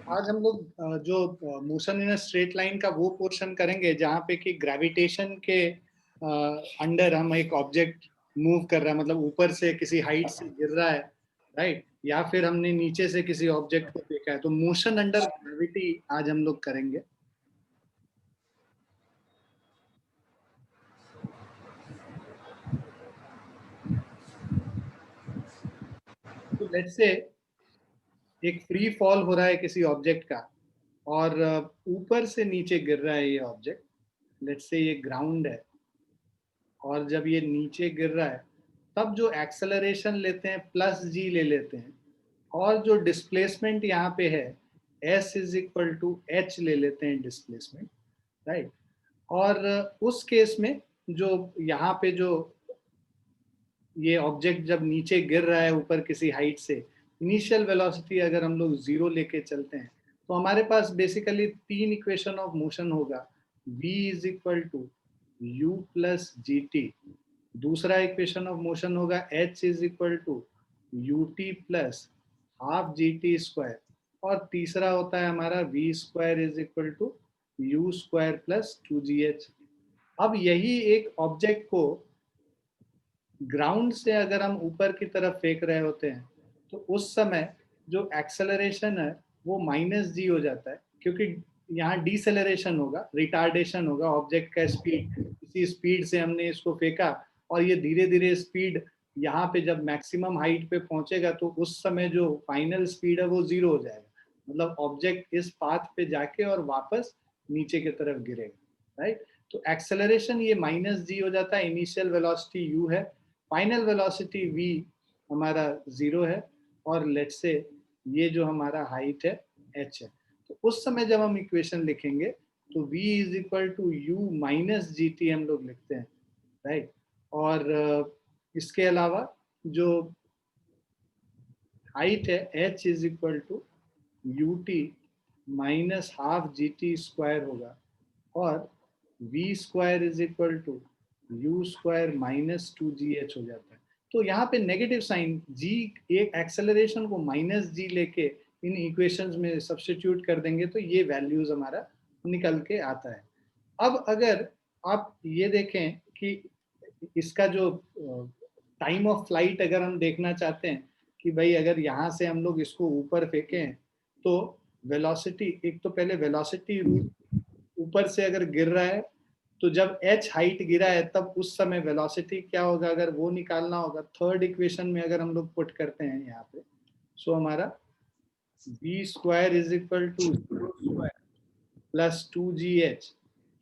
आज हम लोग जो मोशन इन स्ट्रेट लाइन का वो पोर्शन करेंगे जहाँ पे कि ग्रेविटेशन के अंडर हम एक ऑब्जेक्ट मूव कर रहा है, मतलब ऊपर से किसी हाइट से गिर रहा है, राइट, या फिर हमने नीचे से किसी ऑब्जेक्ट को देखा है। तो मोशन अंडर ग्रेविटी आज हम लोग करेंगे। तो लेट्स से एक फ्री फॉल हो रहा है किसी ऑब्जेक्ट का और ऊपर से नीचे गिर रहा है ये ऑब्जेक्ट। लेट्स से ये ग्राउंड है और जब ये नीचे गिर रहा है तब जो एक्सेलरेशन लेते हैं प्लस जी ले लेते हैं, और जो डिस्प्लेसमेंट यहाँ पे है s is equal to h ले लेते हैं डिस्प्लेसमेंट, राइट। और उस केस में जो यहाँ पे जो ये ऑब्जेक्ट जब नीचे गिर रहा है ऊपर किसी हाइट से, इनिशियल वेलोसिटी अगर हम लोग 0 लेके चलते हैं तो हमारे पास बेसिकली तीन इक्वेशन ऑफ मोशन होगा। v is equal to u plus g t, दूसरा इक्वेशन ऑफ मोशन होगा h is equal to u t plus half g t square, और तीसरा होता है हमारा v square is equal to u square plus two g h. अब यही एक ऑब्जेक्ट को ग्राउंड से अगर हम ऊपर की तरफ फेंक रहे होते हैं तो उस समय जो एक्सेलरेशन है वो माइनस जी हो जाता है, क्योंकि यहाँ डिसेलरेशन होगा, रिटार्डेशन होगा ऑब्जेक्ट का स्पीड, इसी स्पीड से हमने इसको फेंका और ये धीरे धीरे स्पीड यहाँ पे जब मैक्सिमम हाइट पे पहुंचेगा तो उस समय जो फाइनल स्पीड है वो 0 हो जाएगा, मतलब ऑब्जेक्ट इस पाथ पे जाके और वापस नीचे की तरफ गिरेगा, राइट। तो एक्सेलरेशन ये माइनस जी हो जाता है, इनिशियल वेलोसिटी u है, फाइनल वेलोसिटी v हमारा 0 है, और लेट्स से ये जो हमारा हाइट है h है। तो उस समय जब हम इक्वेशन लिखेंगे तो v is equal to u minus g t हम लोग लिखते हैं, राइट। और इसके अलावा जो हाइट है h is equal to u t minus half g t square होगा, और v square is equal to u square minus two g h हो जाता है। तो यहाँ पे नेगेटिव साइन g, एक एक्सेलरेशन को माइनस जी लेके इन इक्वेशंस में सब्स्टिट्यूट कर देंगे तो ये वैल्यूज हमारा निकल के आता है। अब अगर आप ये देखें कि इसका जो टाइम ऑफ फ्लाइट अगर हम देखना चाहते हैं कि भाई अगर यहाँ से हम लोग इसको ऊपर फेंकें तो वेलोसिटी, एक तो पहले वेलोसिटी ऊपर से अगर गिर रहा है तो जब h हाइट गिरा है तब उस समय वेलोसिटी क्या होगा, अगर वो निकालना होगा थर्ड इक्वेशन में अगर हम लोग पुट करते हैं यहाँ पे, सो हमारा v square is equal to plus two g h.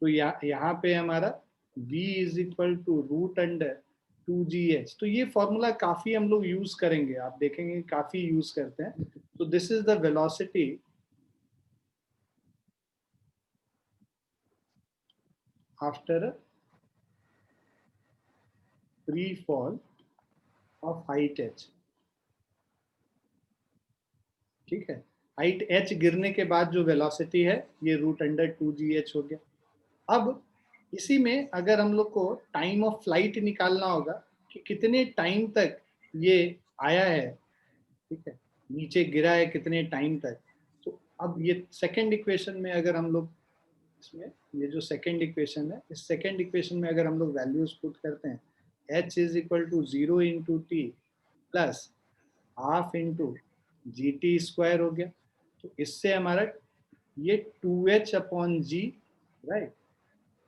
तो यहाँ पे हमारा v is equal to root under two g h. तो ये फॉर्मूला काफी हम लोग यूज करेंगे, आप देखेंगे काफी यूज करते हैं। तो this is the velocity after a free fall of height h, ठीक है। हाइट h गिरने के बाद जो वेलोसिटी है ये root under two g h हो गया। अब इसी में अगर हम लोग को टाइम ऑफ फ्लाइट निकालना होगा कि कितने टाइम तक ये आया है, ठीक है, नीचे गिरा है कितने टाइम तक। तो अब ये सेकंड इक्वेशन में अगर हम लोग इसमें ये जो सेकंड इक्वेशन है, इस सेकंड इक्वेशन में अगर हम लोग वैल्यूज पुट करते हैं, h is equal to 0 into t plus half into g t square हो गया। तो इससे हमारा ये 2h upon g, right,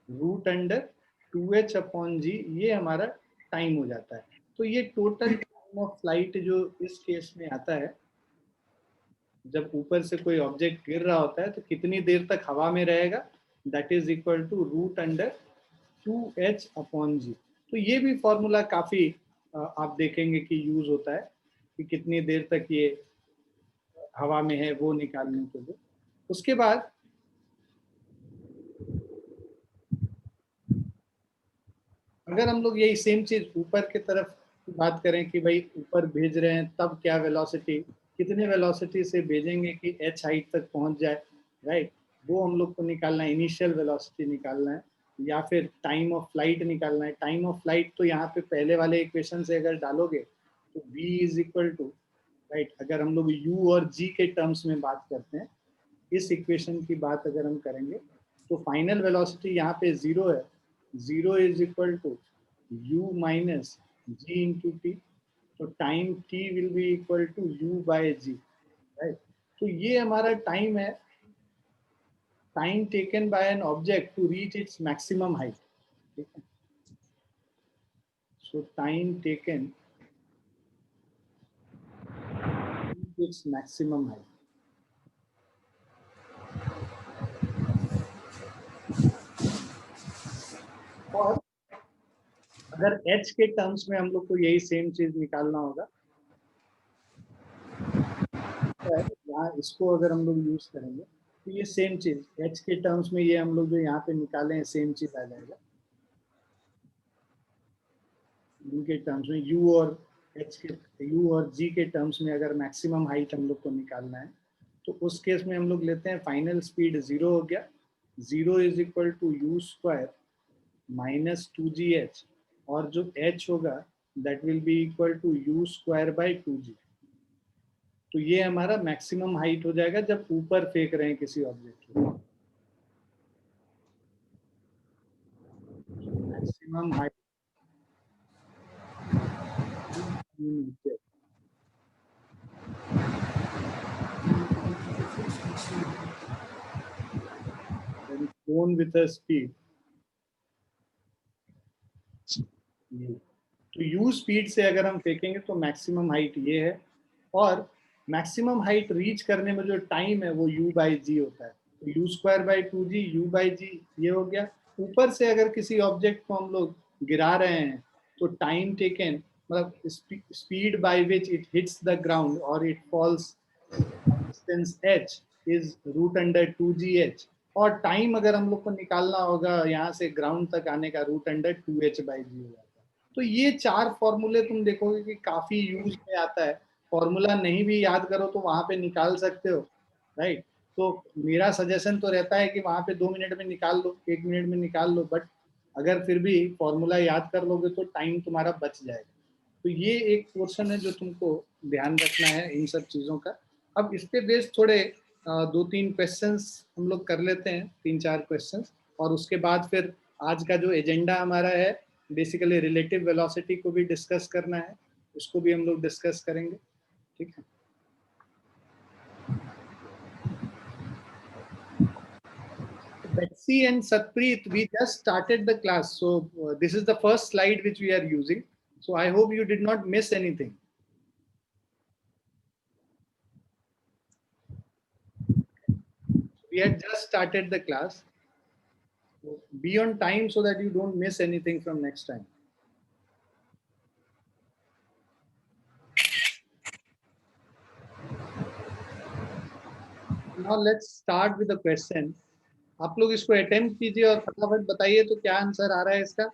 root under 2h upon g, ये हमारा टाइम हो जाता है। तो ये टोटल टाइम ऑफ फ्लाइट जो इस केस में आता है, जब ऊपर से कोई ऑब्जेक्ट गिर रहा होता है तो कितनी देर तक हवा में रहेगा, that is equal to root under 2h upon g. तो ये भी फॉर्मूला काफी आप देखेंगे कि यूज होता है कि कितनी देर तक ये हवा में है वो निकालने के लिए। उसके बाद अगर हम लोग यही सेम चीज ऊपर की तरफ बात करें कि भाई ऊपर भेज रहे हैं तब क्या वेलोसिटी, कितने वेलोसिटी से भेजेंगे कि h हाइट तक पहुंच जाए, राइट, वो हम लोग को निकालना है, इनिशियल वेलोसिटी निकालना है या फिर टाइम ऑफ फ्लाइट निकालना है। टाइम ऑफ फ्लाइट तो यहाँ पे पहले वाले इक्वेशन से अगर डालोगे तो v is equal to, right, अगर हम लोग u और g के टर्म्स में बात करते हैं, इस इक्वेशन की बात अगर हम करेंगे, तो फाइनल वेलोसिटी यहाँ पे 0 है, 0 is equal to u minus g into t, तो time t will be equal to u by g, right. तो ये हमारा टाइम है, time taken by an object to reach its maximum height, ठीक है। So time taken its maximum height. और अगर h के टर्म्स में हम लोग को यही सेम चीज निकालना होगा, यहाँ इसको अगर हम लोग यूज करेंगे तो ये सेम चीज h के टर्म्स में, ये हम लोग जो यहाँ पे निकाले हैं सेम चीज आ जाएगा। इनके टर्म्स में u और h के, u और g के टर्म्स में अगर मैक्सिमम हाइट हम लोग को निकालना है, तो उस केस में हम लोग लेते हैं फाइनल स्पीड 0 हो गया, 0 is equal to u square minus 2gh, और जो h होगा that will be equal to u square by 2g। तो ये हमारा मैक्सिमम हाइट हो जाएगा जब ऊपर फेंक रहे हैं किसी ऑब्जेक्ट को। Maximum height thrown with a speed, तो u स्पीड से अगर हम फेंकेंगे तो मैक्सिमम हाइट ये है, और मैक्सिमम हाइट रीच करने में जो टाइम है वो u बाई जी होता है, तो u square by 2g, u by g ये हो गया। ऊपर से अगर किसी ऑब्जेक्ट को हम लोग गिरा रहे हैं तो टाइम टेकन, मतलब speed by which it hits the ground और it falls distance h is root under 2gh, और टाइम अगर हम लोग को निकालना होगा यहाँ से ग्राउंड तक आने का, रूट अंडर 2h बाई जी हो जाता है। तो ये चार फॉर्मूले तुम देखोगे कि काफी यूज में आता है। फॉर्मूला नहीं भी याद करो तो वहां पे निकाल सकते हो, राइट। तो मेरा सजेशन तो रहता है कि वहां पे 2 मिनट में निकाल लो, 1 मिनट में निकाल लो, बट अगर फिर भी फॉर्मूला याद कर लोगे तो टाइम तुम्हारा बच जाएगा। तो ये एक पोर्शन है जो तुमको ध्यान रखना है इन सब चीजों का। अब इस पे बेस्ड थोड़े 2-3 क्वेश्चंस हम लोग कर लेते हैं, 3-4 क्वेश्चंस, और उसके बाद फिर आज का जो एजेंडा हमारा है, बेसिकली रिलेटिव वेलोसिटी को भी डिस्कस करना है, उसको भी हम लोग डिस्कस करेंगे, ठीक है। Betsy and Satpreet, we just started the class, so this is the first slide which we are using. So I hope you did not miss anything. We had just started the class. So be on time so that you don't miss anything from next time. Now let's start with the question. आप लोग इसको attempt कीजिए और फटाफट बताइए तो क्या answer आ रहा है इसका।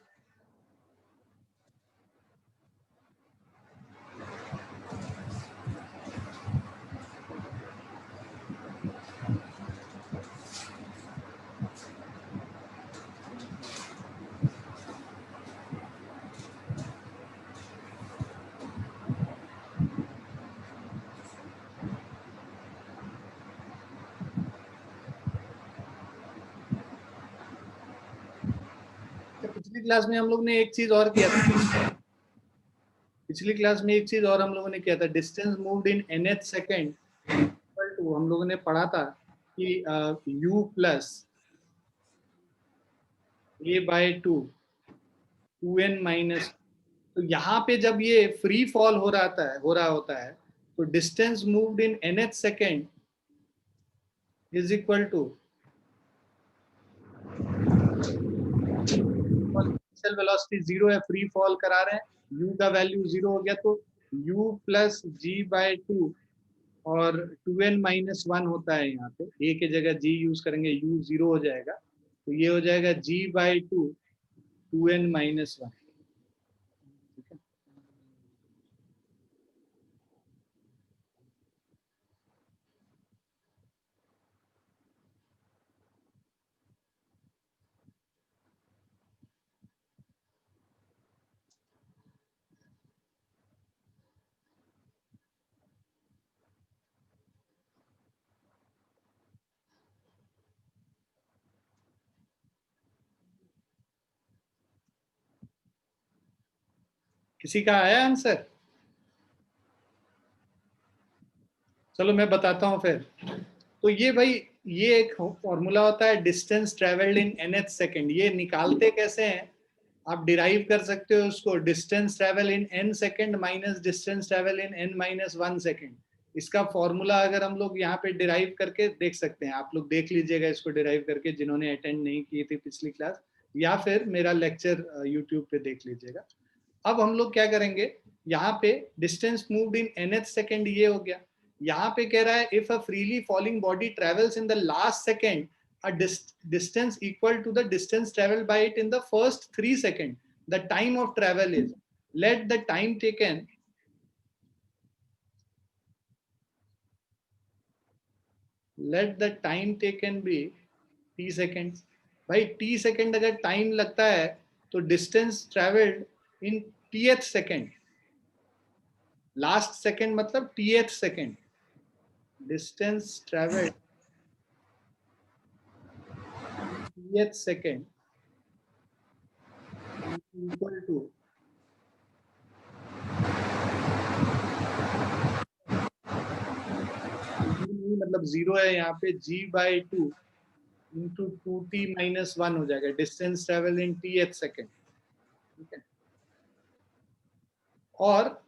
पिछली क्लास में हम लोग ने एक चीज और किया था, पिछली क्लास में एक चीज और हम लोगों ने किया था, distance moved in nth second equal to, हम लोगों ने पढ़ा था कि u plus a by 2n minus. तो यहाँ पे जब ये फ्री फॉल हो रहा होता है, तो distance moved in nth second is equal to initial velocity 0 है, फ्री फॉल करा रहे हैं, u का वैल्यू 0 हो गया, तो u प्लस जी बाय 2, और 2n माइनस 1 होता है यहाँ पे, a के जगह g यूज करेंगे, u 0 हो जाएगा, तो ये हो जाएगा g बाय 2 2n माइनस 1, ठीक है। किसी का आया आंसर? चलो मैं बताता हूं फिर। तो ये भाई, ये एक फॉर्मूला होता है डिस्टेंस ट्रेवल्ड इन nth सेकेंड। ये निकालते कैसे हैं? आप डिराइव कर सकते हो उसको, distance travel in n second minus distance travel in n minus 1 second. इसका फॉर्मूला अगर हम लोग यहाँ पे डिराइव करके देख सकते हैं, आप लोग देख लीजिएगा इसको डिराइव करके, जिन्होंने अटेंड नहीं की थी पिछली क्लास, या फिर मेरा लेक्चर यूट्यूब पे देख लीजिएगा। अब हम लोग क्या करेंगे, यहाँ पे distance moved in nth second ये हो गया। यहाँ पे कह रहा है if a freely falling body travels in the last second a distance equal to the distance traveled by it in the first 3 seconds, the time of travel is, let the time taken be t seconds। भाई t second अगर time लगता है तो distance travelled in tth second, last second मतलब tth second, distance travelled tth second equal to, मतलब zero है यहाँ पे, g/2 इंटू 2t माइनस 1 हो जाएगा, distance travel in tth second. ठीक है, और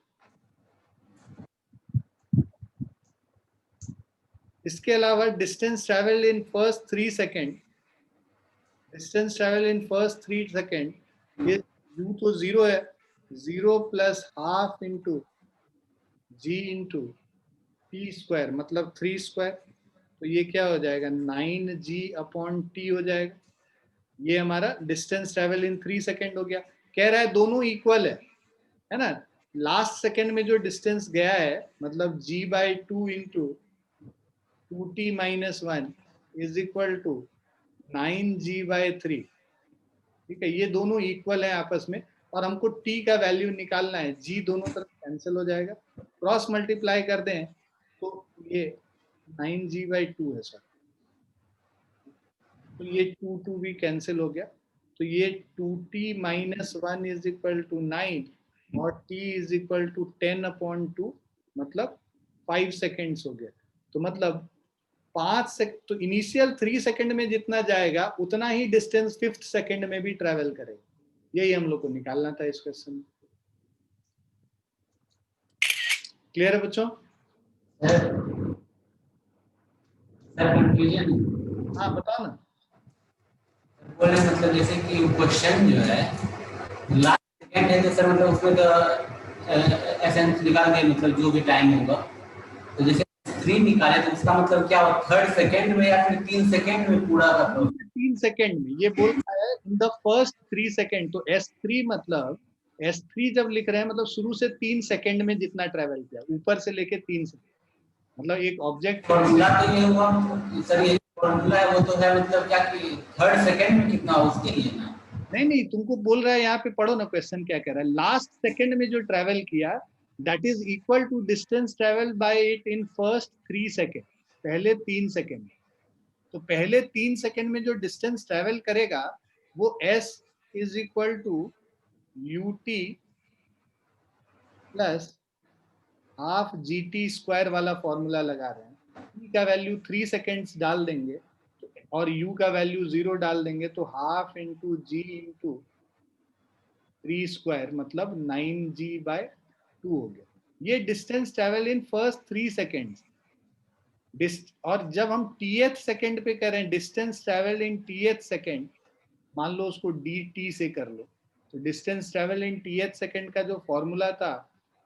इसके अलावा distance travel in first 3 second, distance travel in first 3 second, ये u तो जीरो है, 0 plus half into g into T square मतलब 3 स्क्वायर। तो ये क्या हो जाएगा, 9g/t हो जाएगा। ये हमारा डिस्टेंस ट्रेवल इन 3 सेकेंड हो गया। कह रहा है दोनों इक्वल है ना। लास्ट सेकेंड में जो डिस्टेंस गया है मतलब g/2 into 2t minus 1 is equal to 9g/3। ठीक है, ये दोनों इक्वल है आपस में, और हमको t का वैल्यू निकालना है। g दोनों तरफ कैंसिल हो जाएगा, क्रॉस मल्टीप्लाई कर दें तो ये 9g/2 है सर। तो ये 2 भी कैंसिल हो गया, तो ये 2t minus 1 is equal to 9 और t इज इक्वल टू 10/2, मतलब 5 सेकेंड्स हो गया। तो मतलब 5 सेकंड, तो इनिशियल 3 सेकंड में जितना जाएगा उतना ही डिस्टेंस 5th सेकंड में भी ट्रेवल करेगा। यही हम लोग को निकालना था इस क्वेश्चन में। क्लियर है बच्चों? कंफ्यूजन। हाँ बताओ ना। बोले मतलब जैसे कि क्वेश्चन जो है लास्ट सेकंड है तो सर मतलब उसमें तो एसेंस निकाल के मतलब जो भी टाइम होगा, तो जैसे 3 निकाले तो इसका मतलब क्या हो, थर्ड सेकंड में या फिर 3 सेकंड में पूरा का पूरा? 3 सेकंड में, ये बोल रहा है इन द फर्स्ट 3 सेकंड। तो S3 मतलब, S3 जब लिख रहे हैं मतलब शुरू से 3 सेकंड में जितना ट्रेवल किया, ऊपर से लेके 3 सेकंड, मतलब एक ऑब्जेक्ट। फॉर्मूला तो ये हुआ सर, ये फॉर्मूला है वो तो है मतलब क्या कि थर्ड सेकंड में कितना हो उसके लिए ना। नहीं नहीं, तुमको बोल रहा है यहाँ पे, पढ़ो ना क्वेश्चन क्या कह रहा है। लास्ट सेकंड में जो ट्रेवल किया that is equal to distance travel by it in first 3 second, पहले 3 सेकंड। तो पहले 3 सेकंड में जो डिस्टेंस ट्रेवल करेगा वो s is equal to ut plus half gt square वाला फॉर्मूला लगा रहे हैं। t का वैल्यू 3 सेकेंड्स डाल देंगे और u का वैल्यू 0 डाल देंगे, तो half into g into 3 square मतलब 9g/2 हो गया। ये distance travel in first 3 seconds. और जब हम tth सेकेंड पे करें distance travel in tth second, मान लो उसको dt से कर लो, तो distance travel in tth second का जो फॉर्मूला था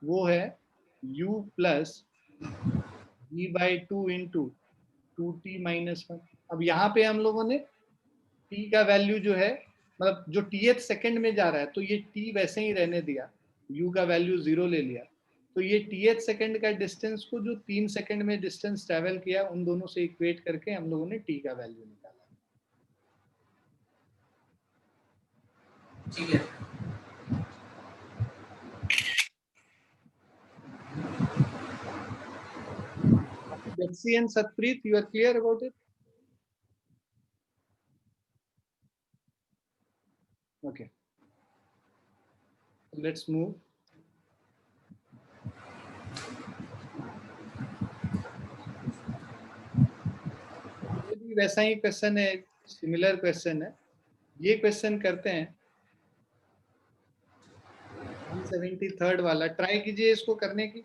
वो है u plus g/2 into 2t minus 1। अब यहाँ पे हम लोगों ने t का वैल्यू जो है, मतलब जो tth सेकेंड में जा रहा है तो ये t वैसे ही रहने दिया, u का वैल्यू 0 ले लिया। तो ये tth सेकेंड का डिस्टेंस को जो 3 सेकेंड में डिस्टेंस ट्रेवल किया उन दोनों से इक्वेट करके हम लोगों ने t का वैल्यू निकाला। ठीक है। Betsy and Satpreet, you are clear about it? Okay. Let's move. वैसा ही क्वेश्चन है, सिमिलर क्वेश्चन है, ये क्वेश्चन करते हैं 173 वाला, ट्राई कीजिए इसको करने की।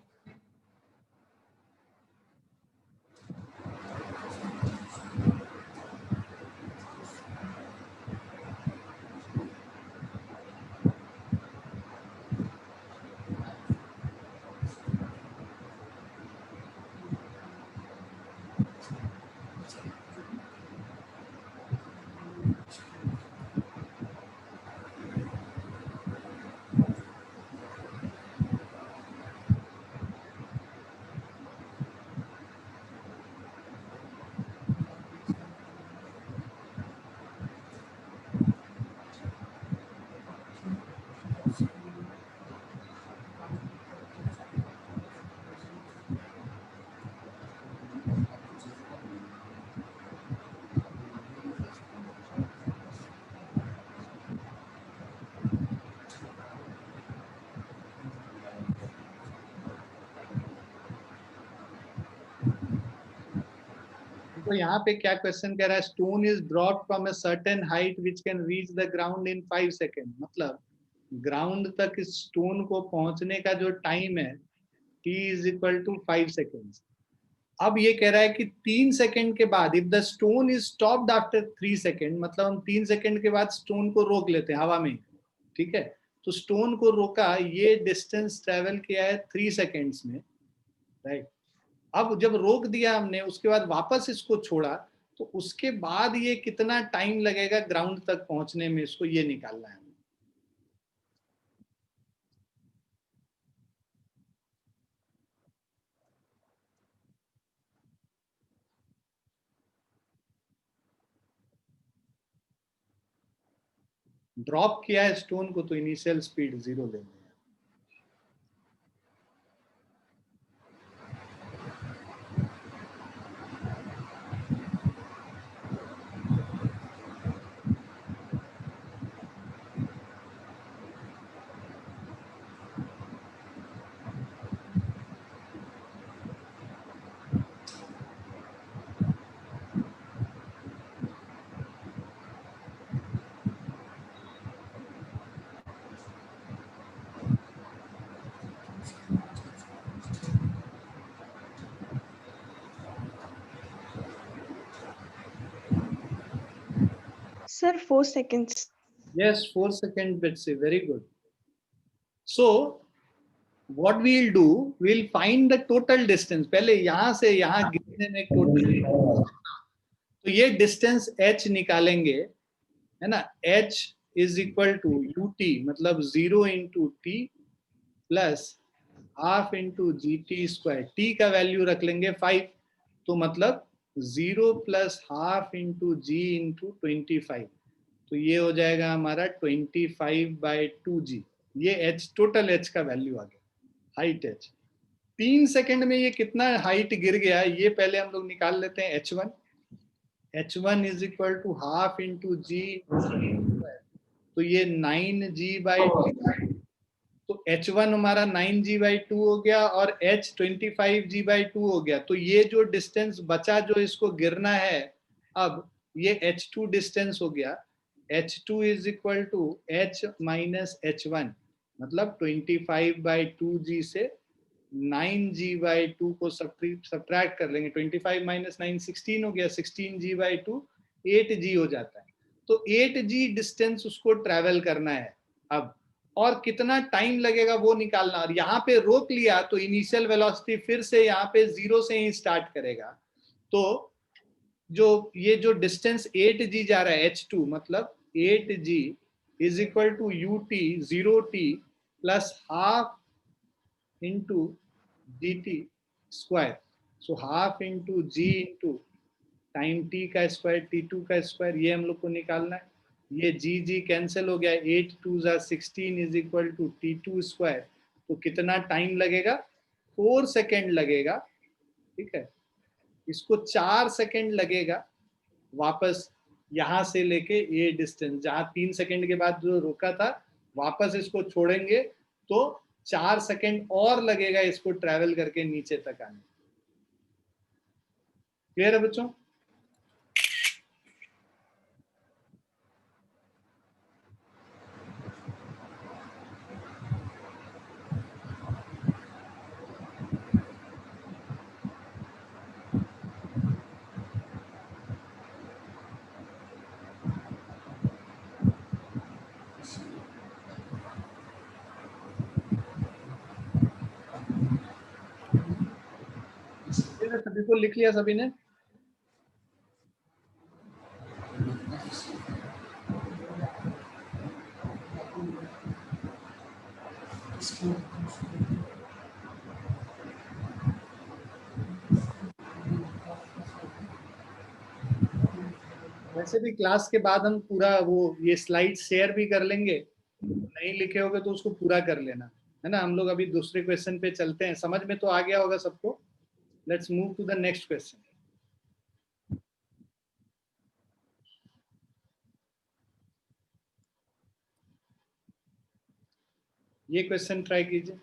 तो यहाँ पे क्या क्वेश्चन कह रहा है, stone is drop from a certain height which can reach the ground in 5 second. मतलब ग्राउंड तक स्टोन को पहुंचने का जो टाइम है t is equal to 5 seconds. अब ये कह रहा है कि 3 सेकेंड के बाद, if the stone is stopped after 3 second, मतलब हम 3 सेकेंड के बाद स्टोन को रोक लेते हैं हवा में, ठीक है। तो स्टोन को रोका, ये डिस्टेंस ट्रेवल किया है 3 सेकेंड्स में, राइट। अब जब रोक दिया हमने, उसके बाद वापस इसको छोड़ा, तो उसके बाद ये कितना टाइम लगेगा ग्राउंड तक पहुंचने में, इसको ये निकालना है। ड्रॉप किया है स्टोन को, तो इनिशियल स्पीड 0 लेनी है। Sir, 4 seconds. Yes, 4 seconds, Betsy. Very good. So, what we'll do, we'll find the total distance. पहले यहाँ से यहाँ गिरने में टोटल, तो ये डिस्टेंस h निकालेंगे, है ना। h is equal to ut, मतलब 0 into t plus half into g t square. T का वैल्यू रख लेंगे 5, तो मतलब 0 plus half into g into 25, तो ये हो जाएगा हमारा 25/2g। ये h, टोटल h का वैल्यू आ गया, हाइट h। 3 सेकंड में ये कितना हाइट गिर गया, ये पहले हम लोग निकाल लेते हैं h1। h1 is equal to half into g, तो ये 9g/2, तो h1 हमारा 9g/2 हो गया और h 25g/2 हो गया। तो ये जो डिस्टेंस बचा जो इसको गिरना है, अब ये h2 डिस्टेंस हो गया। h2 is equal to h minus h1, मतलब 25/2g से 9g/2 को सब्ट्रैक्ट कर लेंगे। 25 माइनस 9 16 हो गया, 16g/2 8g हो जाता है। तो 8g डिस्टेंस उसको ट्रैवल करना है अब, और कितना टाइम लगेगा वो निकालना। और यहाँ पे रोक लिया तो इनिशियल वेलोसिटी फिर से यहाँ पे 0 से ही स्टार्ट करेगा। तो जो ये जो डिस्टेंस 8g जा रहा है h2, मतलब 8g is equal to ut 0t plus half into dt square. So half into g into time t का स्क्वायर, t2 का स्क्वायर, ये हम लोग को निकालना है। ये g कैंसिल हो गया, 8 2 16 is equal to t2 square. तो कितना टाइम लगेगा, 4 सेकेंड लगेगा, ठीक है। इसको 4 सेकेंड लगेगा वापस यहाँ से लेके ये डिस्टेंस, जहाँ 3 सेकेंड के बाद जो रुका था, वापस इसको छोड़ेंगे तो 4 सेकेंड और लगेगा इसको ट्रैवल करके नीचे तक आने। क्लियर है बच्चों? सभी को लिख लिया सभी ने? वैसे भी क्लास के बाद हम पूरा वो ये स्लाइड शेयर भी कर लेंगे, नहीं लिखे होगे तो उसको पूरा कर लेना, है ना। हम लोग अभी दूसरे क्वेश्चन पे चलते हैं, समझ में तो आ गया होगा सबको। Let's move to the next question. ये क्वेश्चन ट्राई कीजिए।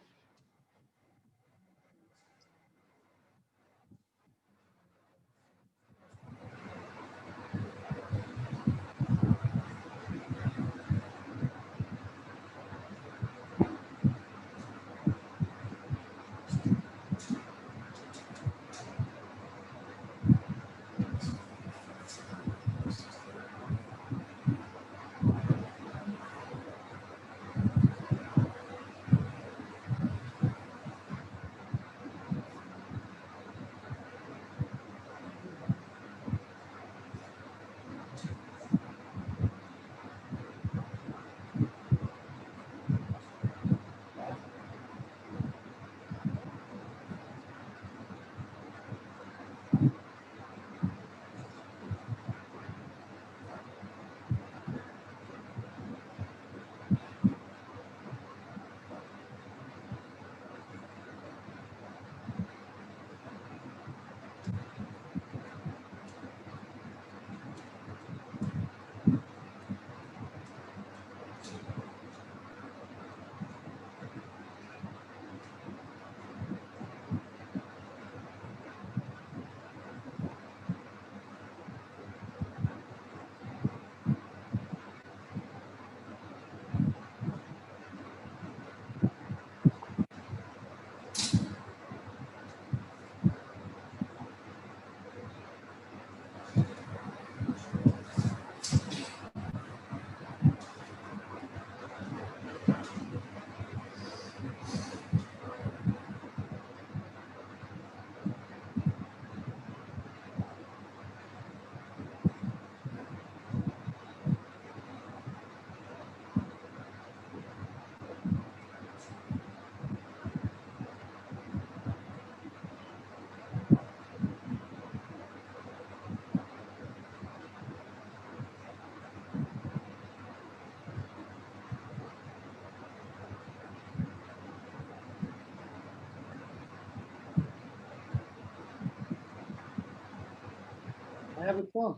आया बच्चों?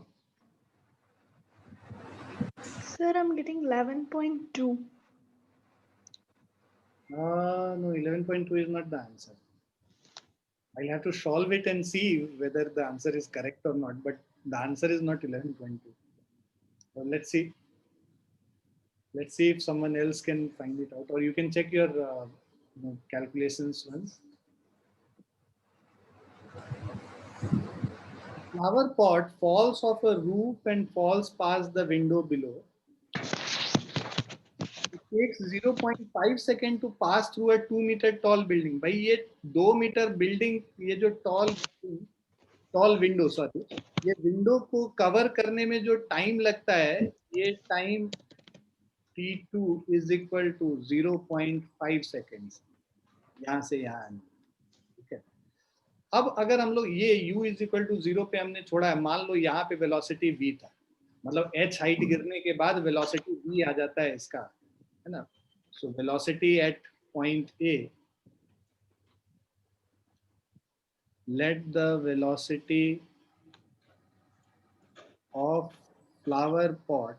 Sir, I'm getting 11.2. No, 11.2 is not the answer. I'll have to solve it and see whether the answer is correct or not, but the answer is not 11.2. So let's see. Let's see if someone else can find it out, or you can check your calculations once. Flower pot falls off a roof and falls past the window below. It takes 0.5 second to pass through a 2 meter tall building. भाई ये 2 metre building, ये जो tall window, sorry, ये window को cover करने में जो time लगता है, ये time T2 is equal to 0.5 seconds, यहाँ से यहाँ आने। ठीक है, अब अगर हम लोग ये u इज इक्वल टू 0 पे हमने छोड़ा है, मान लो यहाँ पे वेलोसिटी v था, मतलब h हाइट गिरने के बाद वेलोसिटी v आ जाता है इसका, है ना। So velocity at point A, let the velocity of flower pot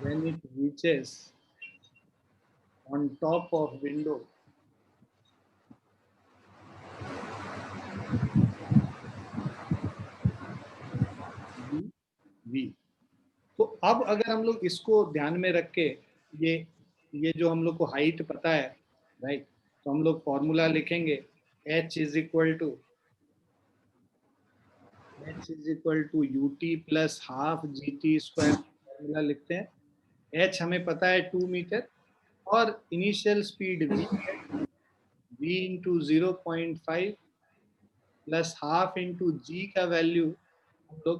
when it reaches on top of window v। तो अब अगर हम लोग इसको ध्यान में रख के, ये जो हम लोग को हाइट पता है, राइट, तो हम लोग फॉर्मूला लिखेंगे h is equal to ut plus half gt square, formula लिखते हैं। h हमें पता है 2 मीटर, और इनिशियल स्पीड v है, v into 0.5 plus half into g का वैल्यू हम लोग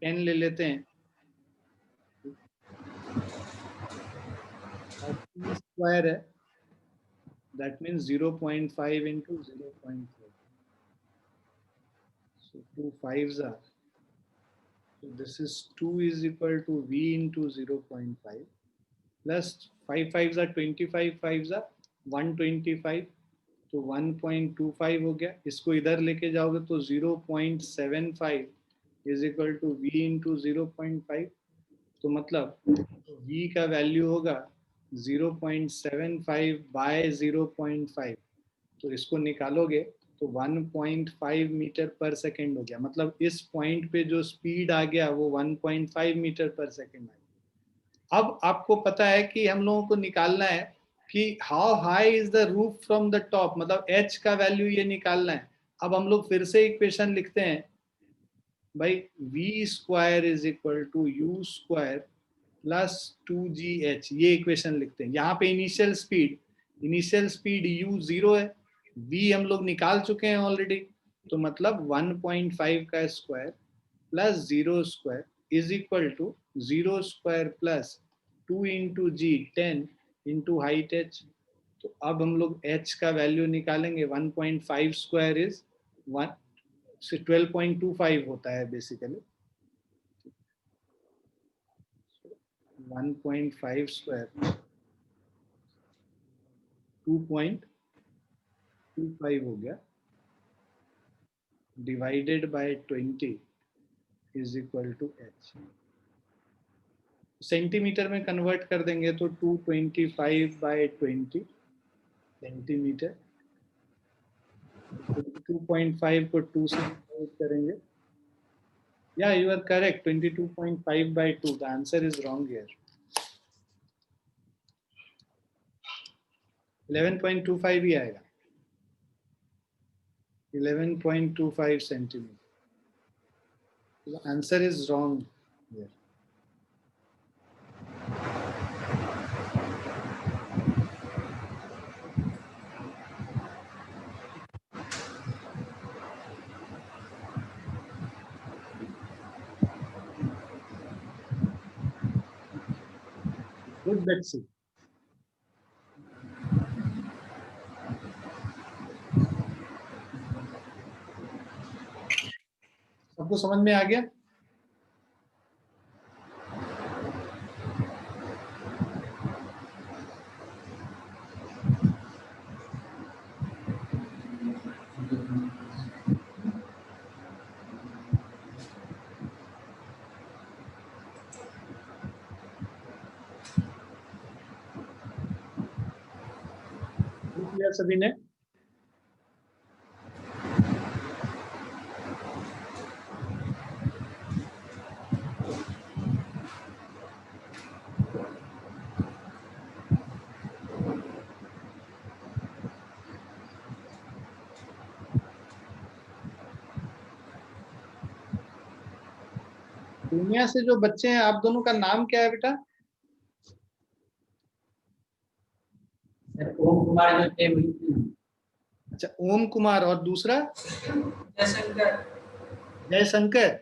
10 ले लेते हैं और t स्क्वायर है, that means 0.5 into 0.5. So 2 5s are, so this is 2 is equal to v into 0.5 plus 5 5s are 25 5s are 125, तो 1.25 हो गया. इसको इधर लेके जाओगे तो 0.75 is equal to v into 0.5. तो मतलब v का वैल्यू होगा 0.75 बाय 0.5. तो इसको निकालोगे तो 1.5 मीटर पर सेकेंड हो गया. मतलब इस पॉइंट पे जो स्पीड आ गया वो 1.5 मीटर पर सेकेंड आ गया. अब आपको पता है कि हम लोगों को निकालना है कि how high is the roof from the top, मतलब h का वैल्यू ये निकालना है. अब हम लोग फिर से इक्वेशन लिखते हैं भाई, v square is equal to u square plus 2gh, ये इक्वेशन लिखते हैं. यहाँ पे इनिशियल स्पीड u 0 है, v हम लोग निकाल चुके हैं ऑलरेडी, तो मतलब 1.5 का square plus 0 square is equal to 0 square plus 2 into g 10 into height h. तो अब हम लोग h का वैल्यू निकालेंगे. 1.5 स्क्वायर इज 12.25 होता है बेसिकली. 1.5 स्क्वायर 2.25 हो गया divided by 20 is equal to h. Centimetre में कन्वर्ट कर देंगे तो 225 बाय 20 सेंटीमीटर. 22.5 को 2 से डिवाइड करेंगे. Yeah, you are correct. 22.5 by 2. The answer is wrong here. 11.25 ही आएगा. 11.25 centimeter. The answer is wrong here. Good, Betsy. सबको समझ में आ गया? किया सभी ने? दुनिया से जो बच्चे हैं, आप दोनों का नाम क्या है बेटा? ओम कुमार जो थे अच्छा, ओम कुमार. और दूसरा? जयशंकर. जयशंकर.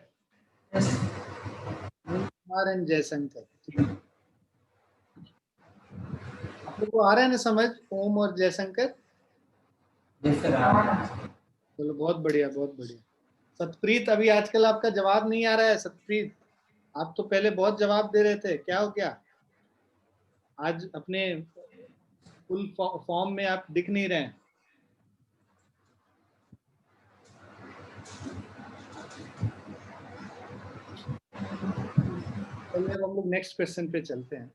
ओम कुमार एंड जयशंकर. आप लोग को आ रहा है ना समझ, ओम और जयशंकर? चलो, बहुत बढ़िया, बहुत बढ़िया. सतप्रीत, अभी आजकल आपका जवाब नहीं आ रहा है. सतप्रीत, आप तो पहले बहुत जवाब दे रहे थे, क्या हो गया? आज अपने फुल फॉर्म में आप दिख नहीं रहे हैं. चलिए, अब हम लोग नेक्स्ट क्वेश्चन पे चलते हैं.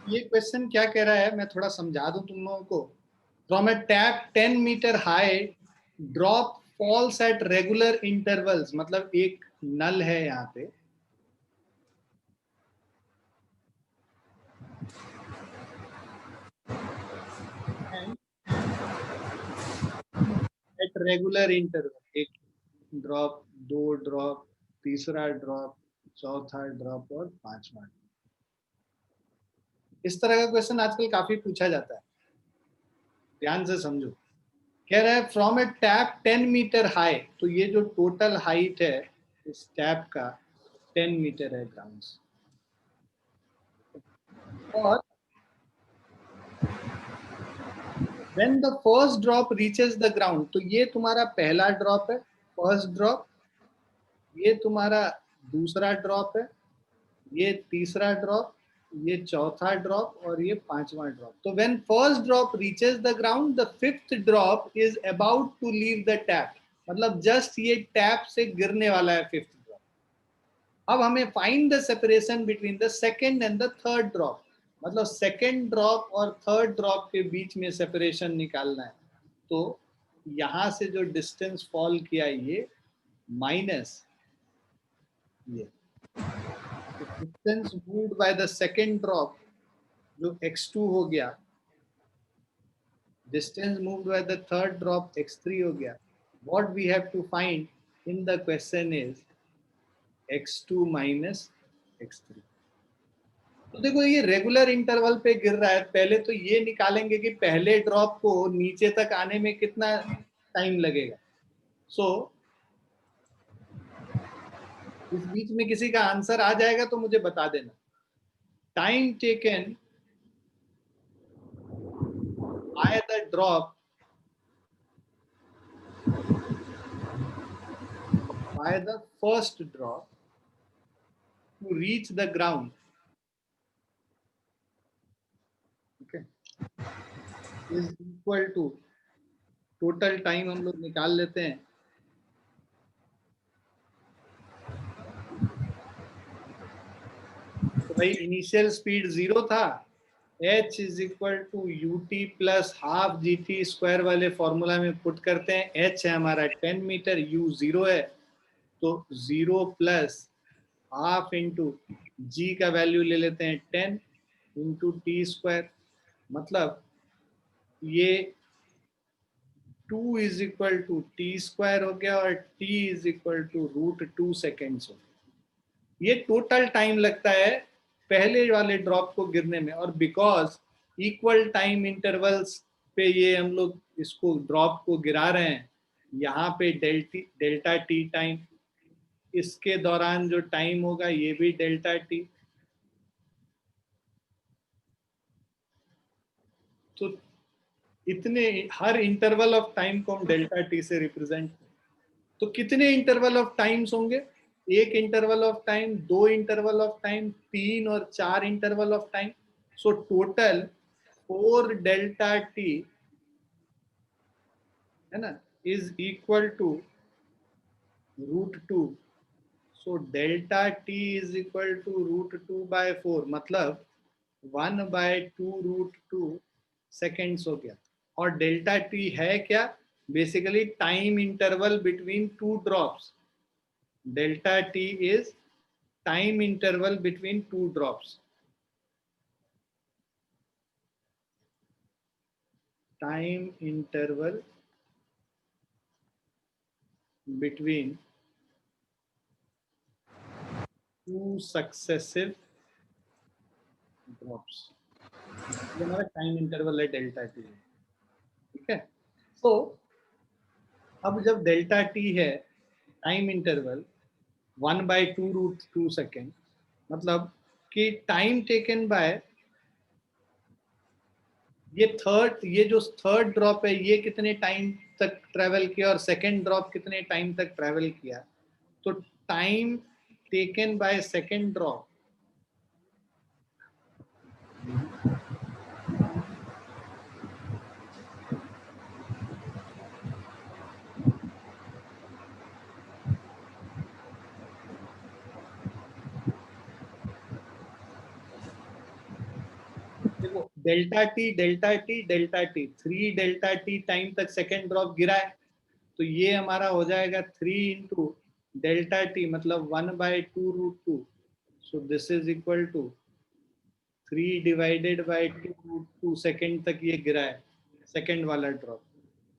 ये क्वेश्चन क्या कह रहा है, मैं थोड़ा समझा दूं तुम लोगों को. From a tap 10 metre high, drop falls at regular intervals. मतलब एक नल है यहाँ पे, एट रेगुलर इंटरवल. एक ड्रॉप, दो ड्रॉप, तीसरा ड्रॉप, चौथा ड्रॉप और पांचवा. इस तरह का क्वेश्चन आजकल काफी पूछा जाता है. ध्यान से समझो. कह रहा है from a tap 10 metre high. तो ये जो टोटल हाइट है इस टैप का 10 मीटर है ग्राउंड से. और when the first drop reaches the ground, तो ये तुम्हारा पहला ड्रॉप है, फर्स्ट ड्रॉप. ये तुम्हारा दूसरा ड्रॉप है, ये तीसरा ड्रॉप, ये चौथा ड्रॉप और ये पांचवा ड्रॉप. तो when first drop reaches the ground, the fifth drop is about to leave the tap. मतलब जस्ट ये टैप से गिरने वाला है फिफ्थ ड्रॉप. अब हमें find the separation between the second and the third drop. मतलब सेकेंड ड्रॉप और थर्ड ड्रॉप के बीच में सेपरेशन निकालना है. तो यहां से जो डिस्टेंस फॉल किया ये माइनस ये distance moved by the second drop जो x2 हो गया, distance moved by the third drop x3 हो गया. What we have to find in the question is x2 minus x3. तो देखो ये रेगुलर इंटरवल पे गिर रहा है. पहले तो ये निकालेंगे कि पहले ड्रॉप को नीचे तक आने में कितना टाइम लगेगा. सो इस बीच में किसी का आंसर आ जाएगा तो मुझे बता देना. Time taken by the drop by the first drop to reach the ground. Okay, is equal to total time हम लोग निकाल लेते हैं. तो भाई इनिशियल स्पीड 0 था. h is equal to ut plus half gt square वाले फॉर्मूला में पुट करते हैं. h है हमारा 10 मीटर, u 0 है, तो 0 प्लस हाफ इंटू g का वैल्यू ले लेते हैं 10 इंटू टी स्क्वायर. मतलब ये 2 is equal to t square हो गया और t is equal to √2 seconds हो गया. ये टोटल टाइम लगता है पहले वाले ड्रॉप को गिरने में. और बिकॉज इक्वल टाइम इंटरवल्स पे ये हम लोग इसको ड्रॉप को गिरा रहे हैं, यहाँ पे डेल्टा टी टाइम, इसके दौरान जो टाइम होगा ये भी डेल्टा टी. तो इतने हर इंटरवल ऑफ टाइम को हम डेल्टा टी से रिप्रेजेंट. तो कितने इंटरवल ऑफ टाइम्स होंगे? एक interval of time, 2 interval of time, 3 और 4 interval of time. So total 4 delta t है ना, is equal to √2. So delta t is equal to √2/4, मतलब 1/2√2 सेकेंड्स हो गया. और डेल्टा टी है क्या? Basically time interval between 2 drops. Delta t is time interval between 2 drops. Time interval between 2 successive drops. ये हमारा टाइम इंटरवल है delta T. ठीक है. तो अब जब डेल्टा टी है टाइम इंटरवल 1/2√2 सेकेंड, मतलब कि टाइम टेकन बाय ये जो थर्ड ड्रॉप है ये कितने टाइम तक ट्रेवल किया और सेकेंड ड्रॉप कितने टाइम तक ट्रेवल किया. तो time taken by second drop देखो, delta t delta t delta t, 3 delta t time तक सेकेंड ड्रॉप गिरा है. तो ये हमारा हो जाएगा 3 इंटू डेल्टा टी, मतलब 1/2√2. So this is equal to 3 divided by 2 second तक ये गिरा है सेकेंड वाला ड्रॉप.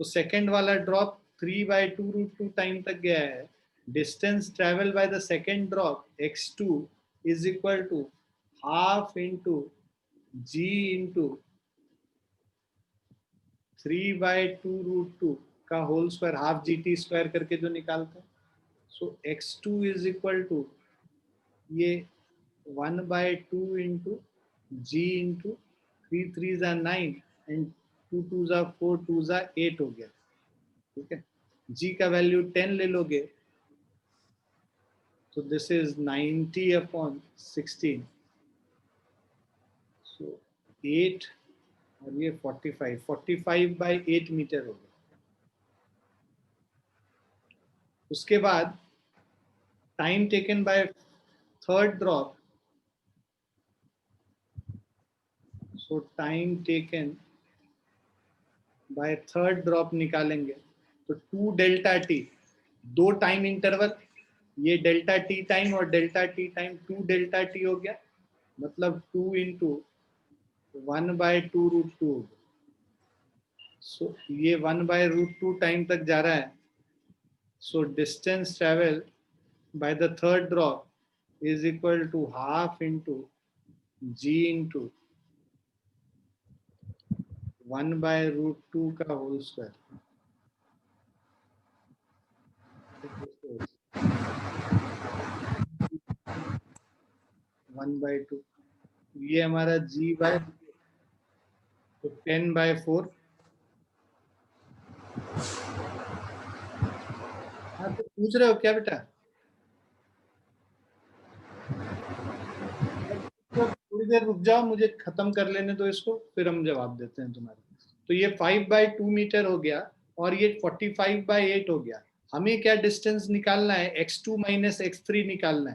तो सेकेंड वाला ड्रॉप 3/2√2 टाइम तक गया है. Distance travel by the second drop x2 is equal to half into g into 3/2√2 का whole square, half gt square करके जो निकालते हैं. सो x2 इज इक्वल टू ये 1/2 into g into 3 3s are 9 and 2 2s are 4 2s are 8 हो गया. ठीक है. g का वैल्यू 10 ले लोगे तो दिस इज 90/16. सो 8 और ये 45/8 मीटर हो गया. उसके बाद time taken by third drop. So time taken by third drop निकालेंगे तो 2 डेल्टा टी, 2 टाइम इंटरवल, ये डेल्टा टी टाइम और delta t time, 2 delta T हो गया, मतलब 2 इंटू 1/2√2 हो गया. सो ये 1/√2 टाइम तक जा रहा है. So distance travel by the third drop is equal to half into g into 1/√2 का होल स्क्वायर. 1/2, ये हमारा g बाय, तो 10/4। हाँ, तो पूछ रहे हो क्या बेटा? तो थोड़ी देर रुक जाओ, मुझे खत्म कर लेने दो इसको, फिर हम जवाब देते हैं तुम्हारे। तो ये 5/2 मीटर हो गया और ये 45/8 हो गया। हमें क्या डिस्टेंस निकालना है? x2 माइनस x3 निकालना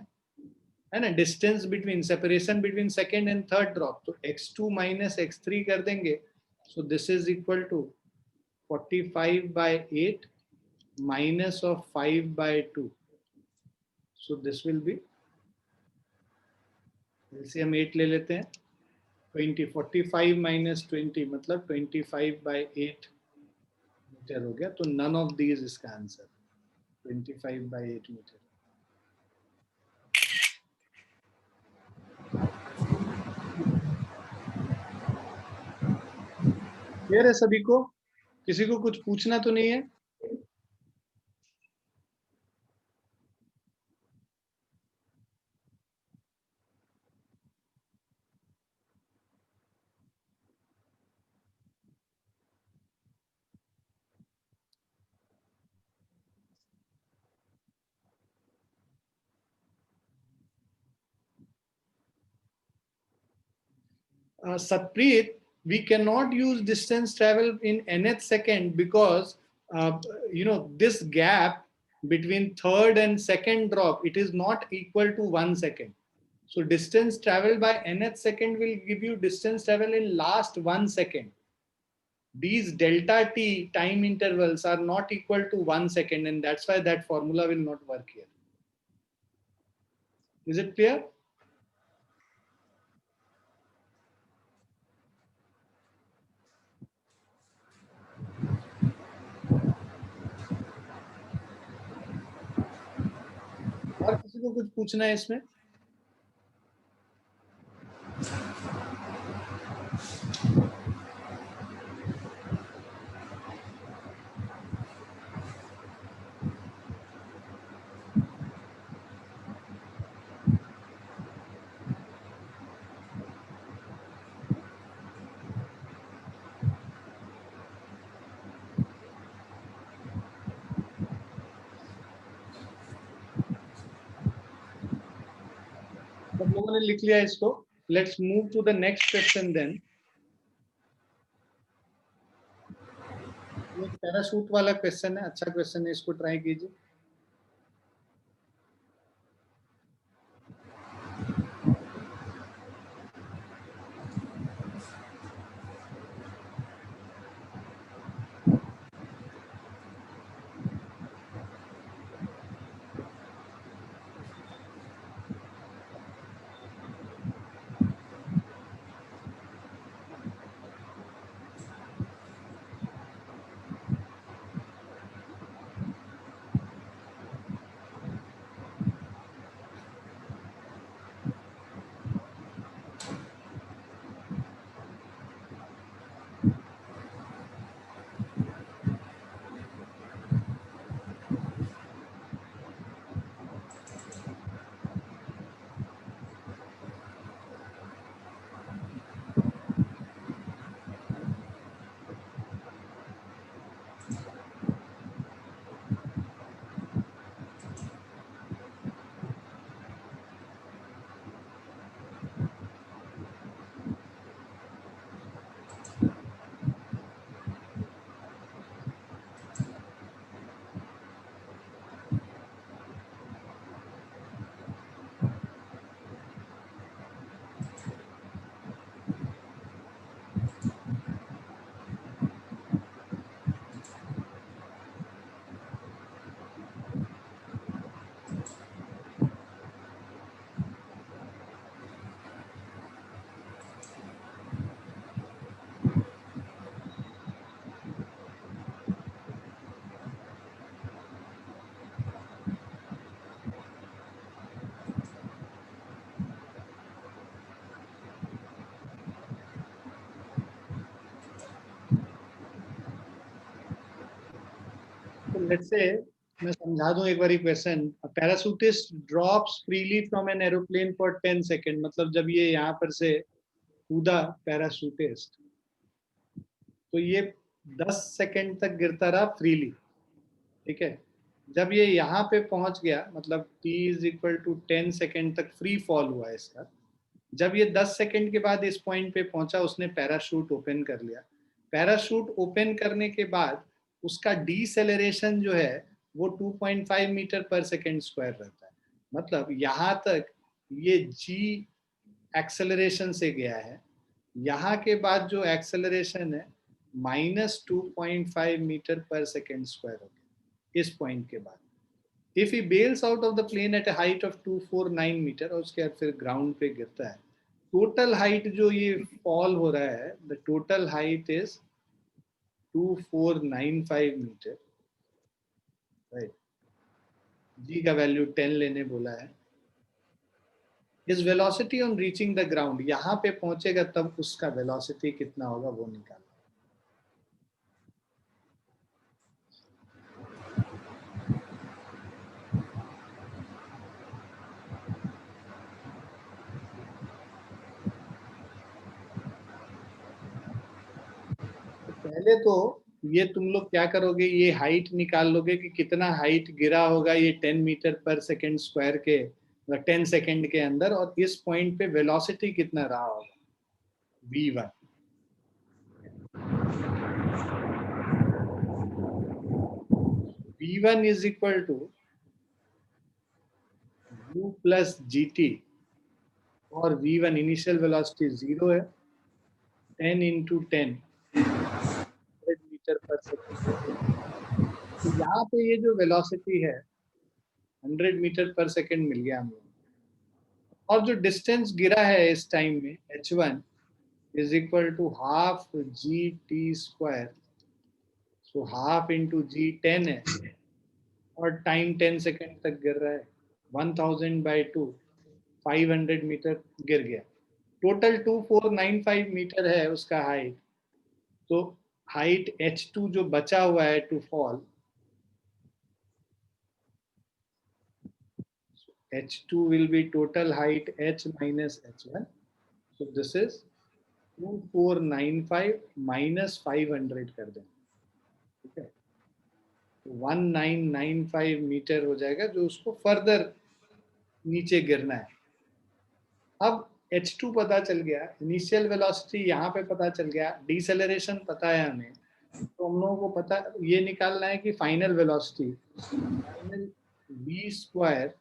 है ना, distance between, separation between second and third drop. तो x2 माइनस x3 कर देंगे, so this is equal to 45/8 minus of 5/2, so this will be, LCM 8 ले लेते हैं, 20, 45 minus 20 मतलब 25/8 मीटर हो गया। तो नन ऑफ दीज इसका आंसर, 25/8 मीटर। क्लियर है सभी को? किसी को कुछ पूछना तो नहीं है? Satpreet, we cannot use distance travel in nth second because this gap between third and second drop, it is not equal to 1 second. So distance traveled by nth second will give you distance travel in last 1 second. These delta t time intervals are not equal to 1 second, and that's why that formula will not work here. Is it clear? और किसी को कुछ पूछना है इसमें? सब लोगों ने लिख लिया इसको? Let's move to the next question then. ये पैराशूट वाला क्वेश्चन है, अच्छा क्वेश्चन है, इसको ट्राई कीजिए। तो लेट्स से मैं समझा दूं एक बार question. Parachutist drops freely from an aeroplane for 10 second, मतलब जब ये यहाँ पर से कूदा पैराशूटिस्ट तो ये 10 सेकेंड तक गिरता रहा फ्रीली, ठीक है। जब ये यहाँ पे पहुंच गया, मतलब t is equal to 10 second तक फ्री फॉल हुआ इसका। जब ये 10 सेकेंड के बाद इस पॉइंट पे पहुंचा, उसने पैराशूट ओपन कर लिया। पैराशूट ओपन करने के बाद उसका डीसेलरेशन जो है वो 2.5 मीटर पर सेकेंड स्क्वायर रहता है। मतलब यहाँ तक ये g एक्सेलरेशन से गया है, यहाँ के बाद जो एक्सेलरेशन है -2.5 मीटर पर सेकेंड स्क्वायर हो गया इस पॉइंट के बाद। If he bails out of the plane at a height of 249 metre, और उसके बाद फिर ग्राउंड पे गिरता है, टोटल हाइट जो ये फॉल हो रहा है, the total height is 2495 metre, right. जी का वैल्यू 10 लेने बोला है। His velocity on reaching the ground, यहाँ पे पहुंचेगा तब उसका वेलोसिटी कितना होगा वो निकालना। पहले तो ये तुम लोग क्या करोगे, ये हाइट निकाल लोगे कि कितना हाइट गिरा होगा ये 10 मीटर पर सेकेंड स्क्वायर के 10 सेकेंड के अंदर, और इस पॉइंट पे वेलोसिटी कितना रहा होगा v1। v1 is equal to u plus gt, और v1 इनिशियल वेलोसिटी 0 है, 10 इंटू 10 मीटर पर सेकेंड। तो यहाँ पे ये जो वेलोसिटी है 100 मीटर पर सेकेंड मिल गया हम लोग, और जो डिस्टेंस गिरा है इस टाइम में h1 is equal to half g t square, so half into g 10 है, और टाइम 10 सेकेंड तक गिर रहा है, 1000/2 500 मीटर गिर गया। टोटल 2495 मीटर है उसका हाइट। तो हाइट h2 जो बचा हुआ है to fall, h2 will be total height h minus h1, so this is 2495 minus 500 कर दें, ठीक है। 1995 मीटर हो जाएगा जो उसको फर्दर नीचे गिरना है। अब h2 पता चल गया, इनिशियल वेलोसिटी यहाँ पे पता चल गया, डिसेलरेशन पता है हमें, तो हम लोगों को पता ये निकालना है कि final velocity, final v square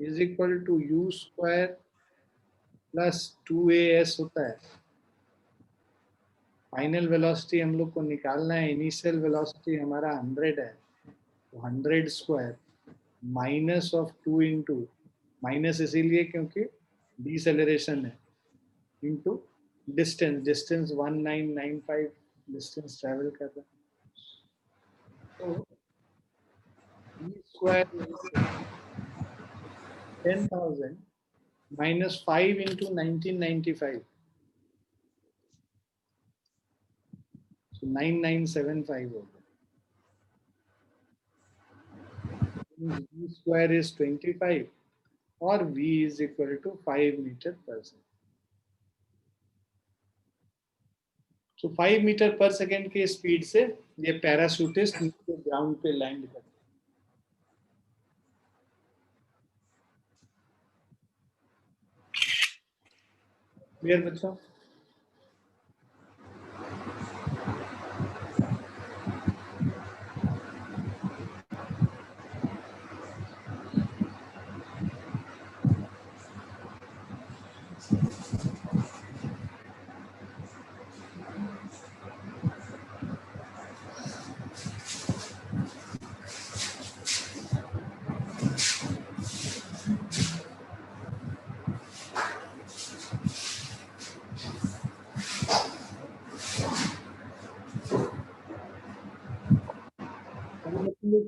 is equal to u square plus 2as होता है। फाइनल वेलोसिटी हम लोग को निकालना है, इनिशियल वेलोसिटी हमारा 100 है, तो 100 square minus of 2 into, minus इसीलिए क्योंकि डिसेलरेशन है, into distance, distance 1995 distance travel कर रहा है, तो v square 10,000 minus 5 into 1995, so 9975 हो गया। v square is 25 और v is equal to 5 metre पर सेकेंड। तो 5 मीटर पर सेकेंड की स्पीड से ये पैराशूटिस्ट नीचे ग्राउंड पे लैंड करता है। क्लियर बच्चों?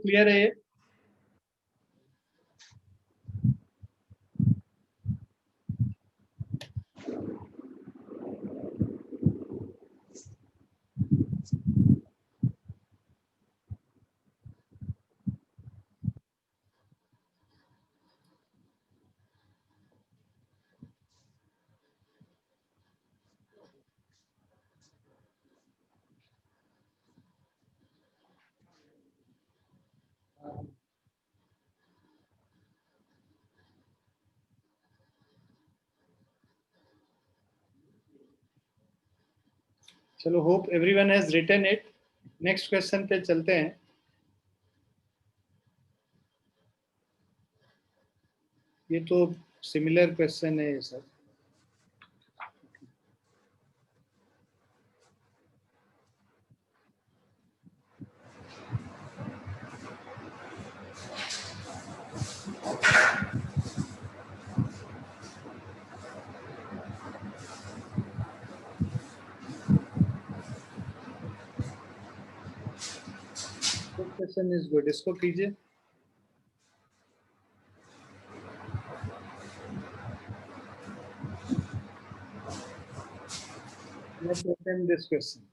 क्लियर है ये? चलो, hope everyone has written it. Next question पे चलते हैं. ये तो सिमिलर क्वेश्चन है ये सब. क्वेश्चन इज गुड, इसको कीजिए. Let's attempt this question.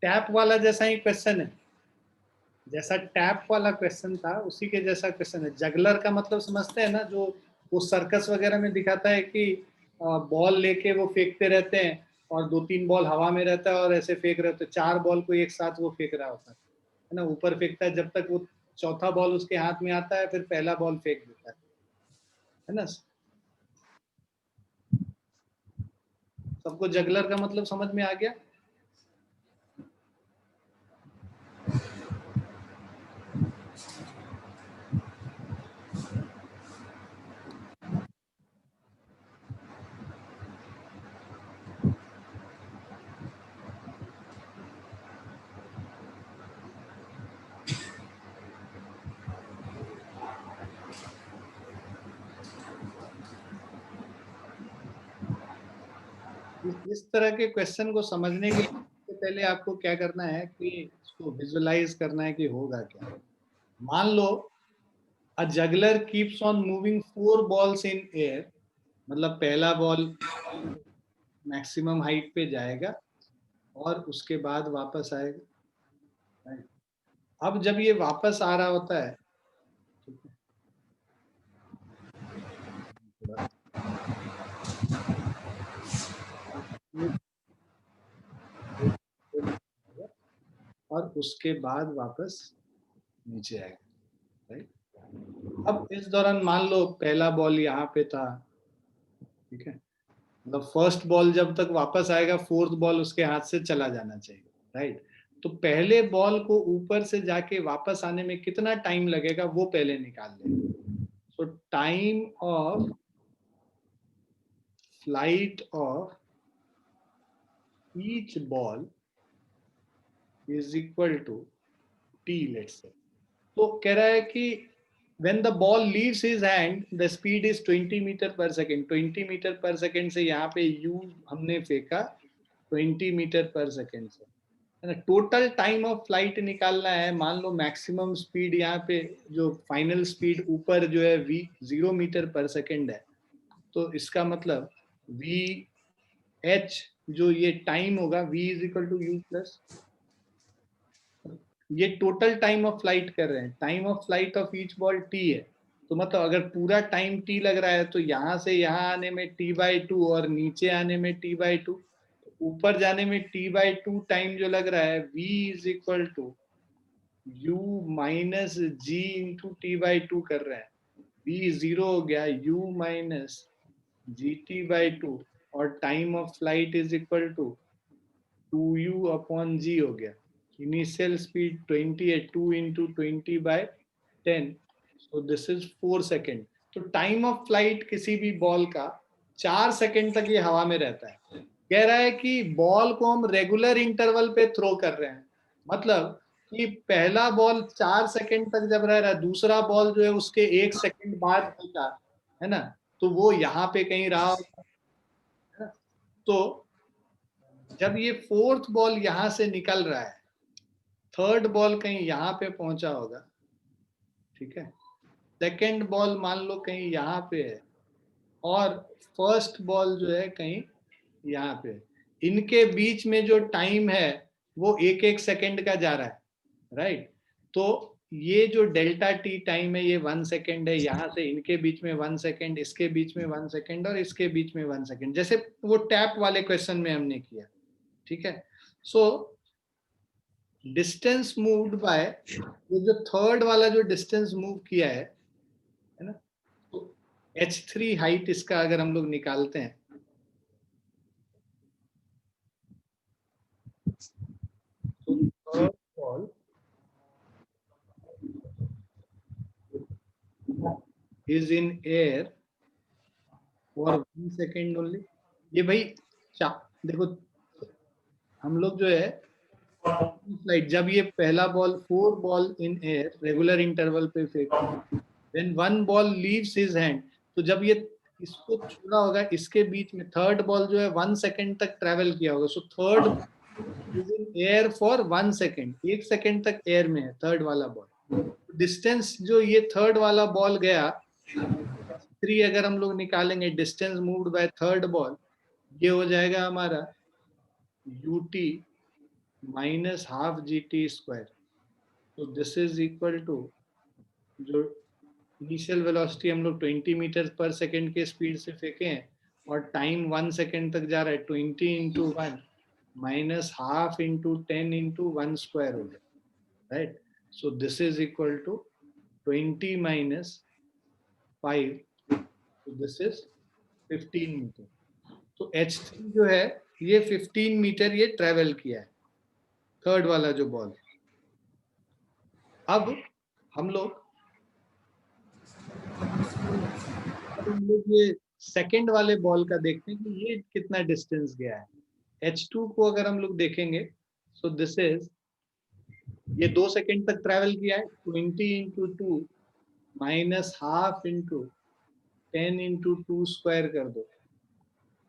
Tap वाला जैसा ही क्वेश्चन है, जैसा टैप वाला क्वेश्चन था उसी के जैसा क्वेश्चन है. जगलर का मतलब समझते हैं ना, जो वो सर्कस वगैरह में दिखाता है कि बॉल लेके वो फेंकते रहते हैं और 2-3 बॉल हवा में रहता है और ऐसे फेंक रहे होते हैं. 4 बॉल को एक साथ वो फेंक रहा होता है ना, ऊपर फेंकता है, जब तक वो चौथा बॉल उसके हाथ में आता है फिर पहला बॉल फेंक देता है ना. सबको जगलर का मतलब समझ में आ गया. इस तरह के क्वेश्चन को समझने के लिए पहले आपको क्या करना है कि इसको विजुअलाइज करना है कि होगा क्या. मान लो a juggler keeps on moving 4 balls in air, मतलब पहला बॉल मैक्सिमम हाइट पे जाएगा और उसके बाद वापस आएगा. अब जब ये वापस आ रहा होता है, और उसके बाद वापस नीचे आएगा, राइट. अब इस दौरान मान लो पहला बॉल यहाँ पे था, ठीक है, मतलब फर्स्ट बॉल जब तक वापस आएगा फोर्थ बॉल उसके हाथ से चला जाना चाहिए, राइट. तो पहले बॉल को ऊपर से जाके वापस आने में कितना टाइम लगेगा वो पहले निकाल लेंगे. So time of flight of each ball is equal to t, let's say. तो कह रहा है कि when the ball leaves his hand the speed is 20 metre पर सेकेंड. 20 मीटर पर सेकेंड से यहाँ पे u हमने फेंका 20 मीटर पर सेकेंड से, है ना। टोटल टाइम ऑफ फ्लाइट निकालना है। मान लो मैक्सिमम स्पीड यहाँ पे जो फाइनल स्पीड ऊपर जो है v 0 मीटर पर सेकेंड है, तो इसका मतलब v h जो ये टाइम होगा v is equal to u plus, ये टोटल टाइम ऑफ फ्लाइट कर रहे हैं। Time of flight of each ball t है, तो मतलब अगर पूरा टाइम t लग रहा है तो यहाँ से यहाँ आने में t/2 और नीचे आने में t/2, ऊपर जाने में t/2 टाइम जो लग रहा है v is equal to u minus g into t/2 कर रहे हैं। v 0 हो गया, u माइनस gt/2 और time of flight is equal to 2u upon g हो गया। इनिशियल स्पीड 20 है, 2 into 20/10, so this is 4 second. तो टाइम ऑफ फ्लाइट किसी भी बॉल का 4 सेकेंड तक ये हवा में रहता है। कह रहा है कि बॉल को हम रेगुलर इंटरवल पे थ्रो कर रहे हैं, मतलब कि पहला बॉल 4 सेकेंड तक जब रह रहा है, दूसरा बॉल जो है उसके 1 सेकेंड बाद फेंका, है ना, तो वो यहाँ पे कहीं रहा होगा, है ना। तो जब ये फोर्थ बॉल यहाँ से निकल रहा है, थर्ड बॉल कहीं यहाँ पे पहुंचा होगा, ठीक है। सेकेंड बॉल मान लो कहीं यहाँ पे है और फर्स्ट बॉल जो है कहीं यहाँ पे। इनके बीच में जो टाइम है वो 1-1 सेकेंड का जा रहा है, राइट। तो ये जो डेल्टा टी टाइम है ये 1 सेकेंड है। यहाँ से इनके बीच में 1 सेकेंड, इसके बीच में 1 सेकेंड और इसके बीच में 1 सेकेंड, जैसे वो टैप वाले क्वेश्चन में हमने किया, ठीक है। सो डिस्टेंस मूव्ड बाय, ये जो थर्ड वाला जो डिस्टेंस मूव किया है ना, तो h3 हाइट इसका अगर हम लोग निकालते हैं, तो third ball is in air for 1 second only। ये भाई देखो, हम लोग जो है फ्लाइट, जब ये पहला ball 4 ball in air regular interval पे फेंका, then 1 ball leaves his hand, तो जब ये इसको छूना होगा, इसके बीच में थर्ड बॉल जो है 1 सेकेंड तक ट्रेवल किया होगा। So third is in air for 1 second, 1 second तक एयर में है थर्ड वाला बॉल। डिस्टेंस जो ये थर्ड वाला बॉल गया 3, अगर हम लोग निकालेंगे distance moved by third ball, ये हो जाएगा हमारा ut minus half gt square. तो दिस इज इक्वल टू, जो इनिशियल वेलोसिटी हम लोग 20 मीटर पर सेकेंड के स्पीड से फेंके हैं और टाइम 1 सेकेंड तक जा रहा है, 20 into 1 minus half into 10 into 1 square हो गया, right. So this is equal to 20 minus 5, तो दिस इज 15 मीटर। तो h3 जो है ये 15 मीटर ये ट्रेवल किया है, थर्ड वाला जो बॉल है। अब हम लोग ये सेकंड वाले बॉल का देखते हैं कि ये कितना डिस्टेंस गया है। h2 को अगर हम लोग देखेंगे, सो दिस इज, ये 2 सेकंड तक ट्रेवल किया है, 20 into 2 minus half into 10 into 2 square कर दो,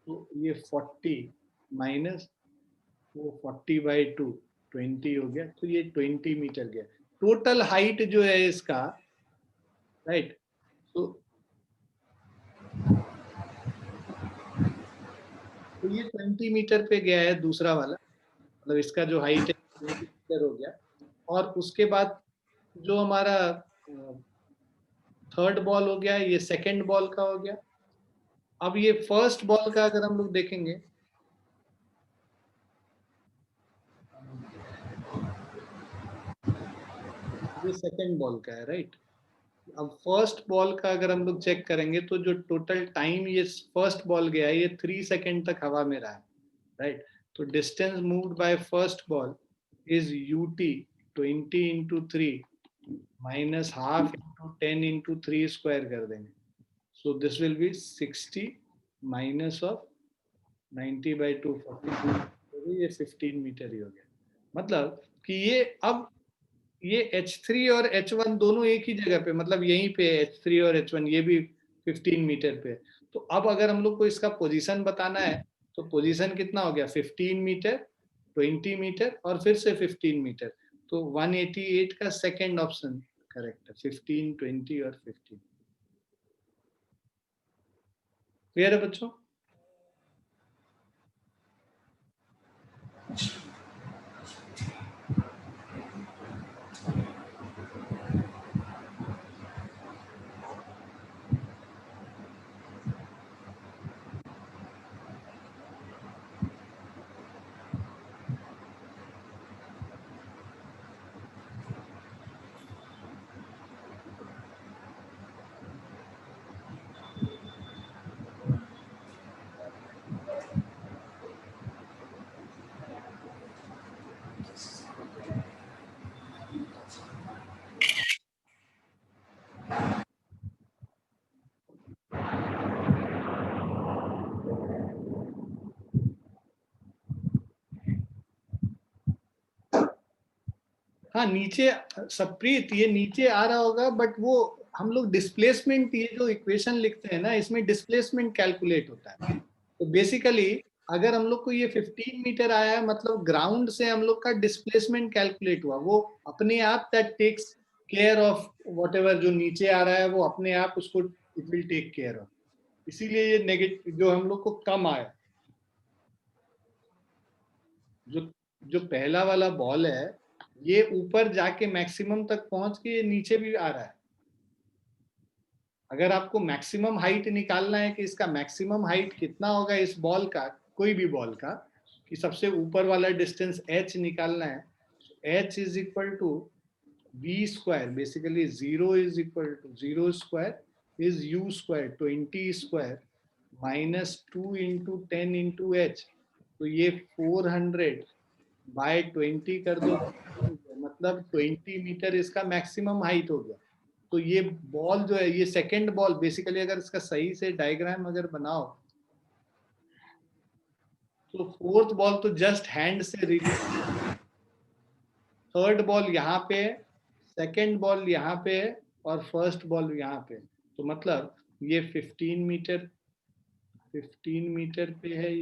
तो ये 40 माइनस वो 40/2 20 हो गया, तो ये 20 मीटर गया। टोटल हाइट जो है इसका, राइट, तो ये 20 मीटर पे गया है दूसरा वाला, मतलब इसका जो हाइट है 20 मीटर हो गया। और उसके बाद जो हमारा थर्ड बॉल हो गया, ये सेकंड बॉल का हो गया। अब ये फर्स्ट बॉल का अगर हम लोग देखेंगे, ये सेकंड बॉल का है, राइट। अब फर्स्ट बॉल का अगर हम लोग चेक करेंगे, तो जो टोटल टाइम ये फर्स्ट बॉल गया है ये 3 सेकंड तक हवा में रहा है, राइट। तो distance moved by first ball is ut 20 into 3 minus half into 10 into 3 square कर देंगे, so this will be 60 minus of 90/2 40, ये 15 मीटर ही हो गया। मतलब कि ये अब ये h3 और h1 दोनों एक ही जगह पे, मतलब यहीं पे h3 और h1 ये भी 15 मीटर पे। तो अब अगर हम लोग को इसका पोजीशन बताना है, तो पोजीशन कितना हो गया 15 मीटर, 20 मीटर और फिर से 15 मीटर। तो 188 का सेकंड ऑप्शन करेक्ट है, 15, 20 और 15। क्लियर है बच्चों? हाँ नीचे, सप्रीत ये नीचे आ रहा होगा, बट वो हम लोग डिस्प्लेसमेंट, ये जो इक्वेशन लिखते हैं ना, इसमें डिस्प्लेसमेंट कैलकुलेट होता है। तो बेसिकली अगर हम लोग को ये 15 मीटर आया है, मतलब ग्राउंड से हम लोग का डिस्प्लेसमेंट कैलकुलेट हुआ, वो अपने आप that takes care of whatever जो नीचे आ रहा है, वो अपने आप उसको it will take care of. इसीलिए ये नेगेटिव जो हम लोग को कम आया, जो जो पहला वाला बॉल है ये ऊपर जाके मैक्सिमम तक पहुंच के ये नीचे भी आ रहा है। अगर आपको मैक्सिमम हाइट निकालना है कि इसका मैक्सिमम हाइट कितना होगा इस बॉल का, कोई भी बॉल का, कि सबसे ऊपर वाला डिस्टेंस h निकालना है, h is equal to v square, basically 0 is equal to 0 square is u square 20 square minus 2 into 10 into h। तो ये 400 बाय 20 कर दो, मतलब 20 मीटर इसका मैक्सिमम हाइट हो गया। तो ये बॉल जो है, ये सेकंड बॉल, बेसिकली अगर इसका सही से डायग्राम अगर बनाओ तो फोर्थ बॉल तो जस्ट हैंड से रिलीज, थर्ड बॉल यहाँ पे है, सेकंड बॉल यहाँ पे है और फर्स्ट बॉल यहाँ पे। तो मतलब ये 15 मीटर पे है,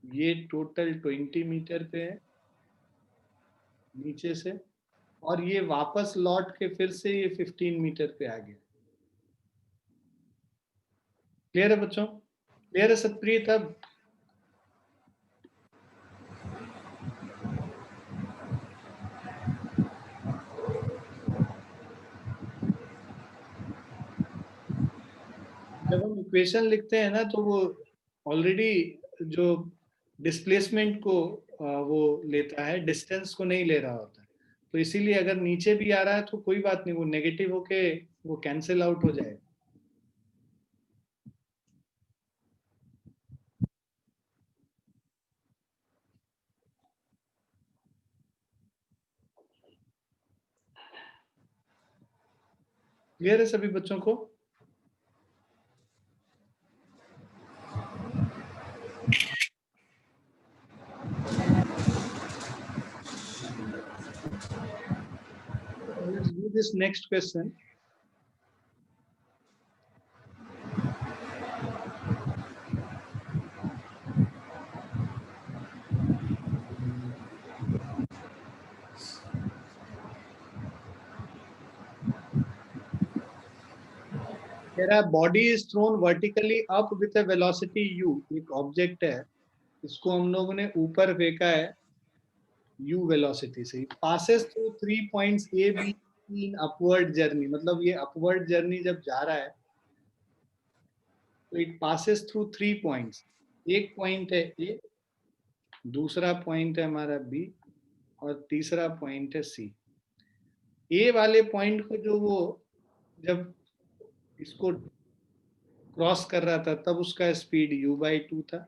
ये टोटल 20 मीटर पे है नीचे से, और ये वापस लौट के फिर से ये 15 मीटर पे आ गया। क्लियर है बच्चों? क्लियर है सत्प्रिय? तब जब हम इक्वेशन लिखते हैं ना, तो वो ऑलरेडी जो डिस्प्लेसमेंट को वो लेता है, डिस्टेंस को नहीं ले रहा होता है। तो इसीलिए अगर नीचे भी आ रहा है तो कोई बात नहीं, वो नेगेटिव होके वो कैंसिल आउट हो जाएगा। क्लियर है सभी बच्चों को? Let's do this next question. कह रहा है body is thrown vertically up with a velocity u। एक ऑब्जेक्ट है, इसको हम लोगों ने ऊपर फेंका है u वेलोसिटी से, passes through 3 points a b in upward journey. मतलब ये अपवर्ड जर्नी जब जा रहा है तो इट पासेस थ्रू 3 पॉइंट्स। एक पॉइंट है a, दूसरा पॉइंट है हमारा b और तीसरा पॉइंट है c। a वाले पॉइंट को जो वो जब इसको क्रॉस कर रहा था तब उसका स्पीड u/2 था।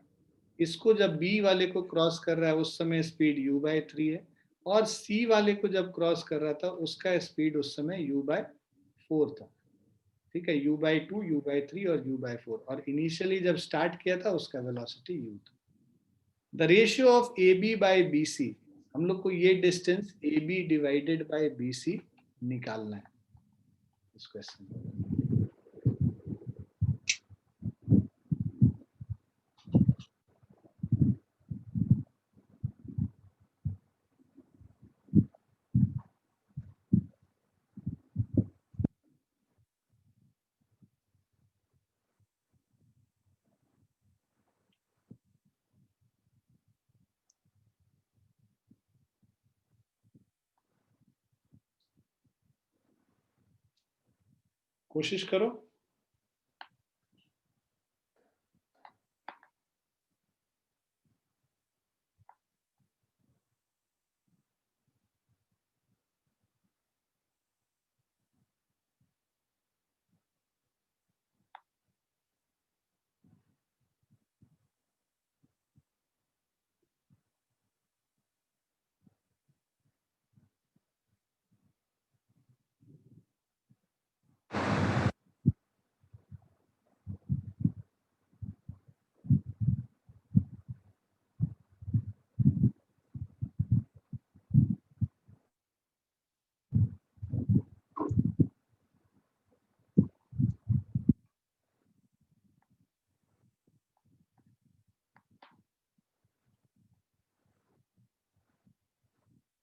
इसको जब b वाले को क्रॉस कर रहा है उस समय स्पीड u/3 है, और c वाले को जब क्रॉस कर रहा था उसका स्पीड उस समय u/4 था। ठीक है, u/2, u/3 और u/4, और इनिशियली जब स्टार्ट किया था उसका वेलोसिटी u था। द रेशियो ऑफ AB/BC, हम लोग को ये distance AB divided by BC निकालना है इस क्वेश्चन में। कोशिश करो।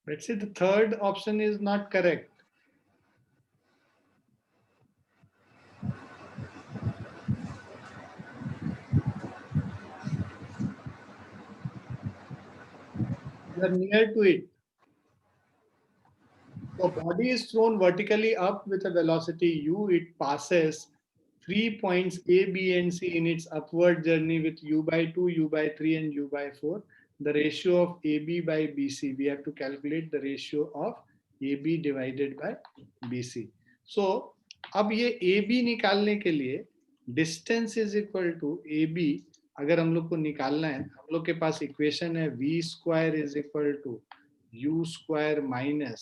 Let's say the third option is not correct. You are near to it. So body is thrown vertically up with a velocity u. It passes 3 points A, B, and C in its upward journey with u by 2, u by 3, and u by 4. The ratio of AB by BC. We have to calculate the ratio of AB divided by BC. So अब ये AB निकालने के लिए distance is equal to AB अगर हम लोग को निकालना है, हम लोग के पास इक्वेशन है v square is equal to u square minus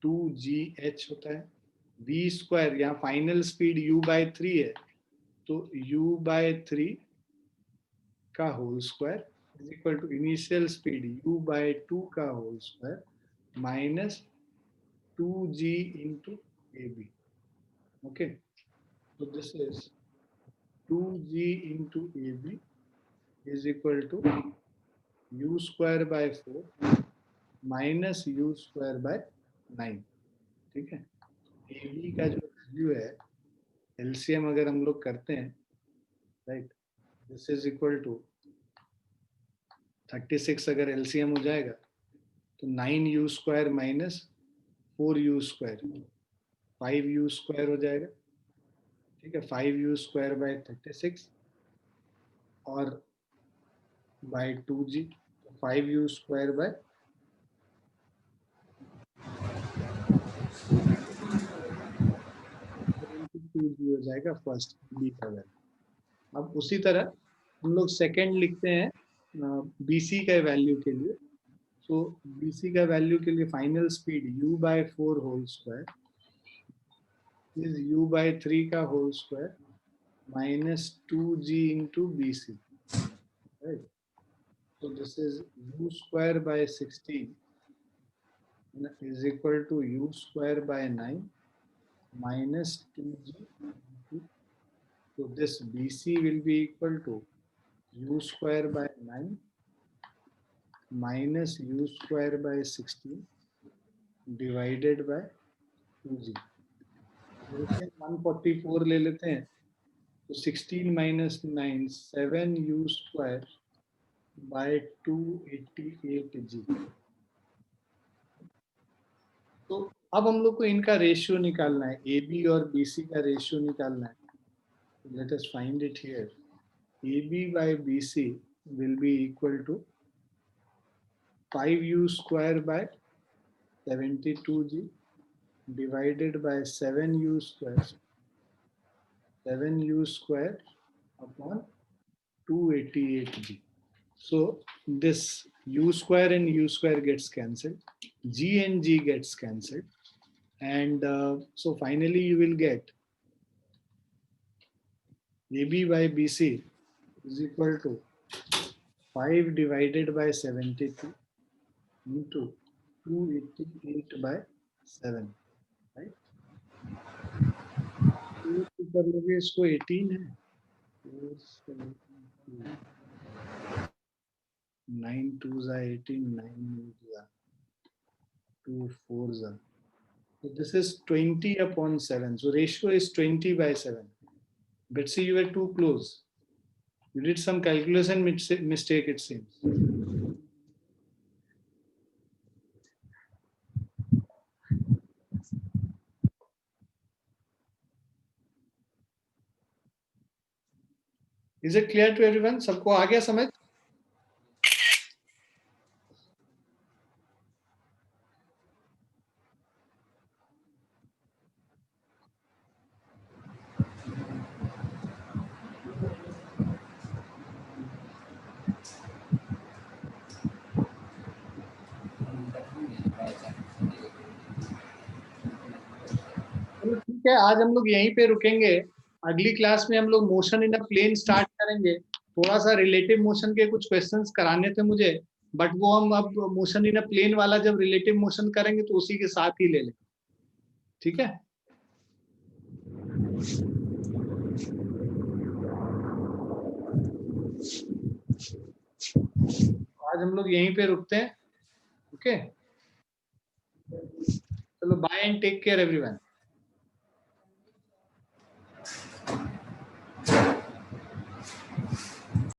2gh होता है। v स्क्वायर यहाँ फाइनल स्पीड u by 3 है, तो u by 3 का whole square is equal to initial speed u by 2 का whole square minus 2g into ab. Okay, so this is 2g into ab is equal to u square by 4 minus u square by 9. ठीक है, ab का जो value है LCM अगर हम लोग करते हैं, right, this is equal to 36 अगर एलसीएम हो जाएगा तो 9u square minus 4u square 5u square हो जाएगा। ठीक है, 5u स्क्वायर बाय 36 और bye 2g, 5u square bye 2g हो जाएगा फर्स्ट बी का वैल्यू। अब उसी तरह हम लोग सेकेंड लिखते हैं बीसी का वैल्यू के लिए। सो बीसी का वैल्यू के लिए final speed u by 4 whole square is u by 3 का whole square minus 2g into bc, right? So this is u square by 16 is equal to u square by 9 minus 2g into, so this bc will be equal to u square by 9 minus u square by 16 divided by 2g. 144 ले लेते हैं तो 16 minus 9 7u square by 288g. तो अब हम लोग को इनका रेशियो निकालना है, ए बी और बी सी का रेशियो निकालना है। Let us find it here. A B by B C will be equal to 5u square by 72g divided by 7u square upon 288g. So this u square and u square gets cancelled, g and g gets cancelled, and so finally you will get AB by BC is equal to 5 divided by 72 into 288 by 7, right? कर लोगे इसको 18 है, 9 2s are 18, 9 2 4s are. So this is 20 upon 7. So ratio is 20 by 7. Betsy, you were too close. You did some calculation mistake, it seems. Is it clear to everyone? सबको आ गया समझ? चलो ठीक है, आज हम लोग यहीं पे रुकेंगे। अगली क्लास में हम लोग motion in a plane start करेंगे। थोड़ा सा रिलेटिव मोशन के कुछ क्वेश्चंस कराने थे मुझे, बट वो हम अब मोशन इन अ प्लेन वाला जब रिलेटिव मोशन करेंगे तो उसी के साथ ही ले लेंगे। ठीक है, आज हम लोग यहीं पे रुकते हैं। ओके, चलो bye and take care everyone.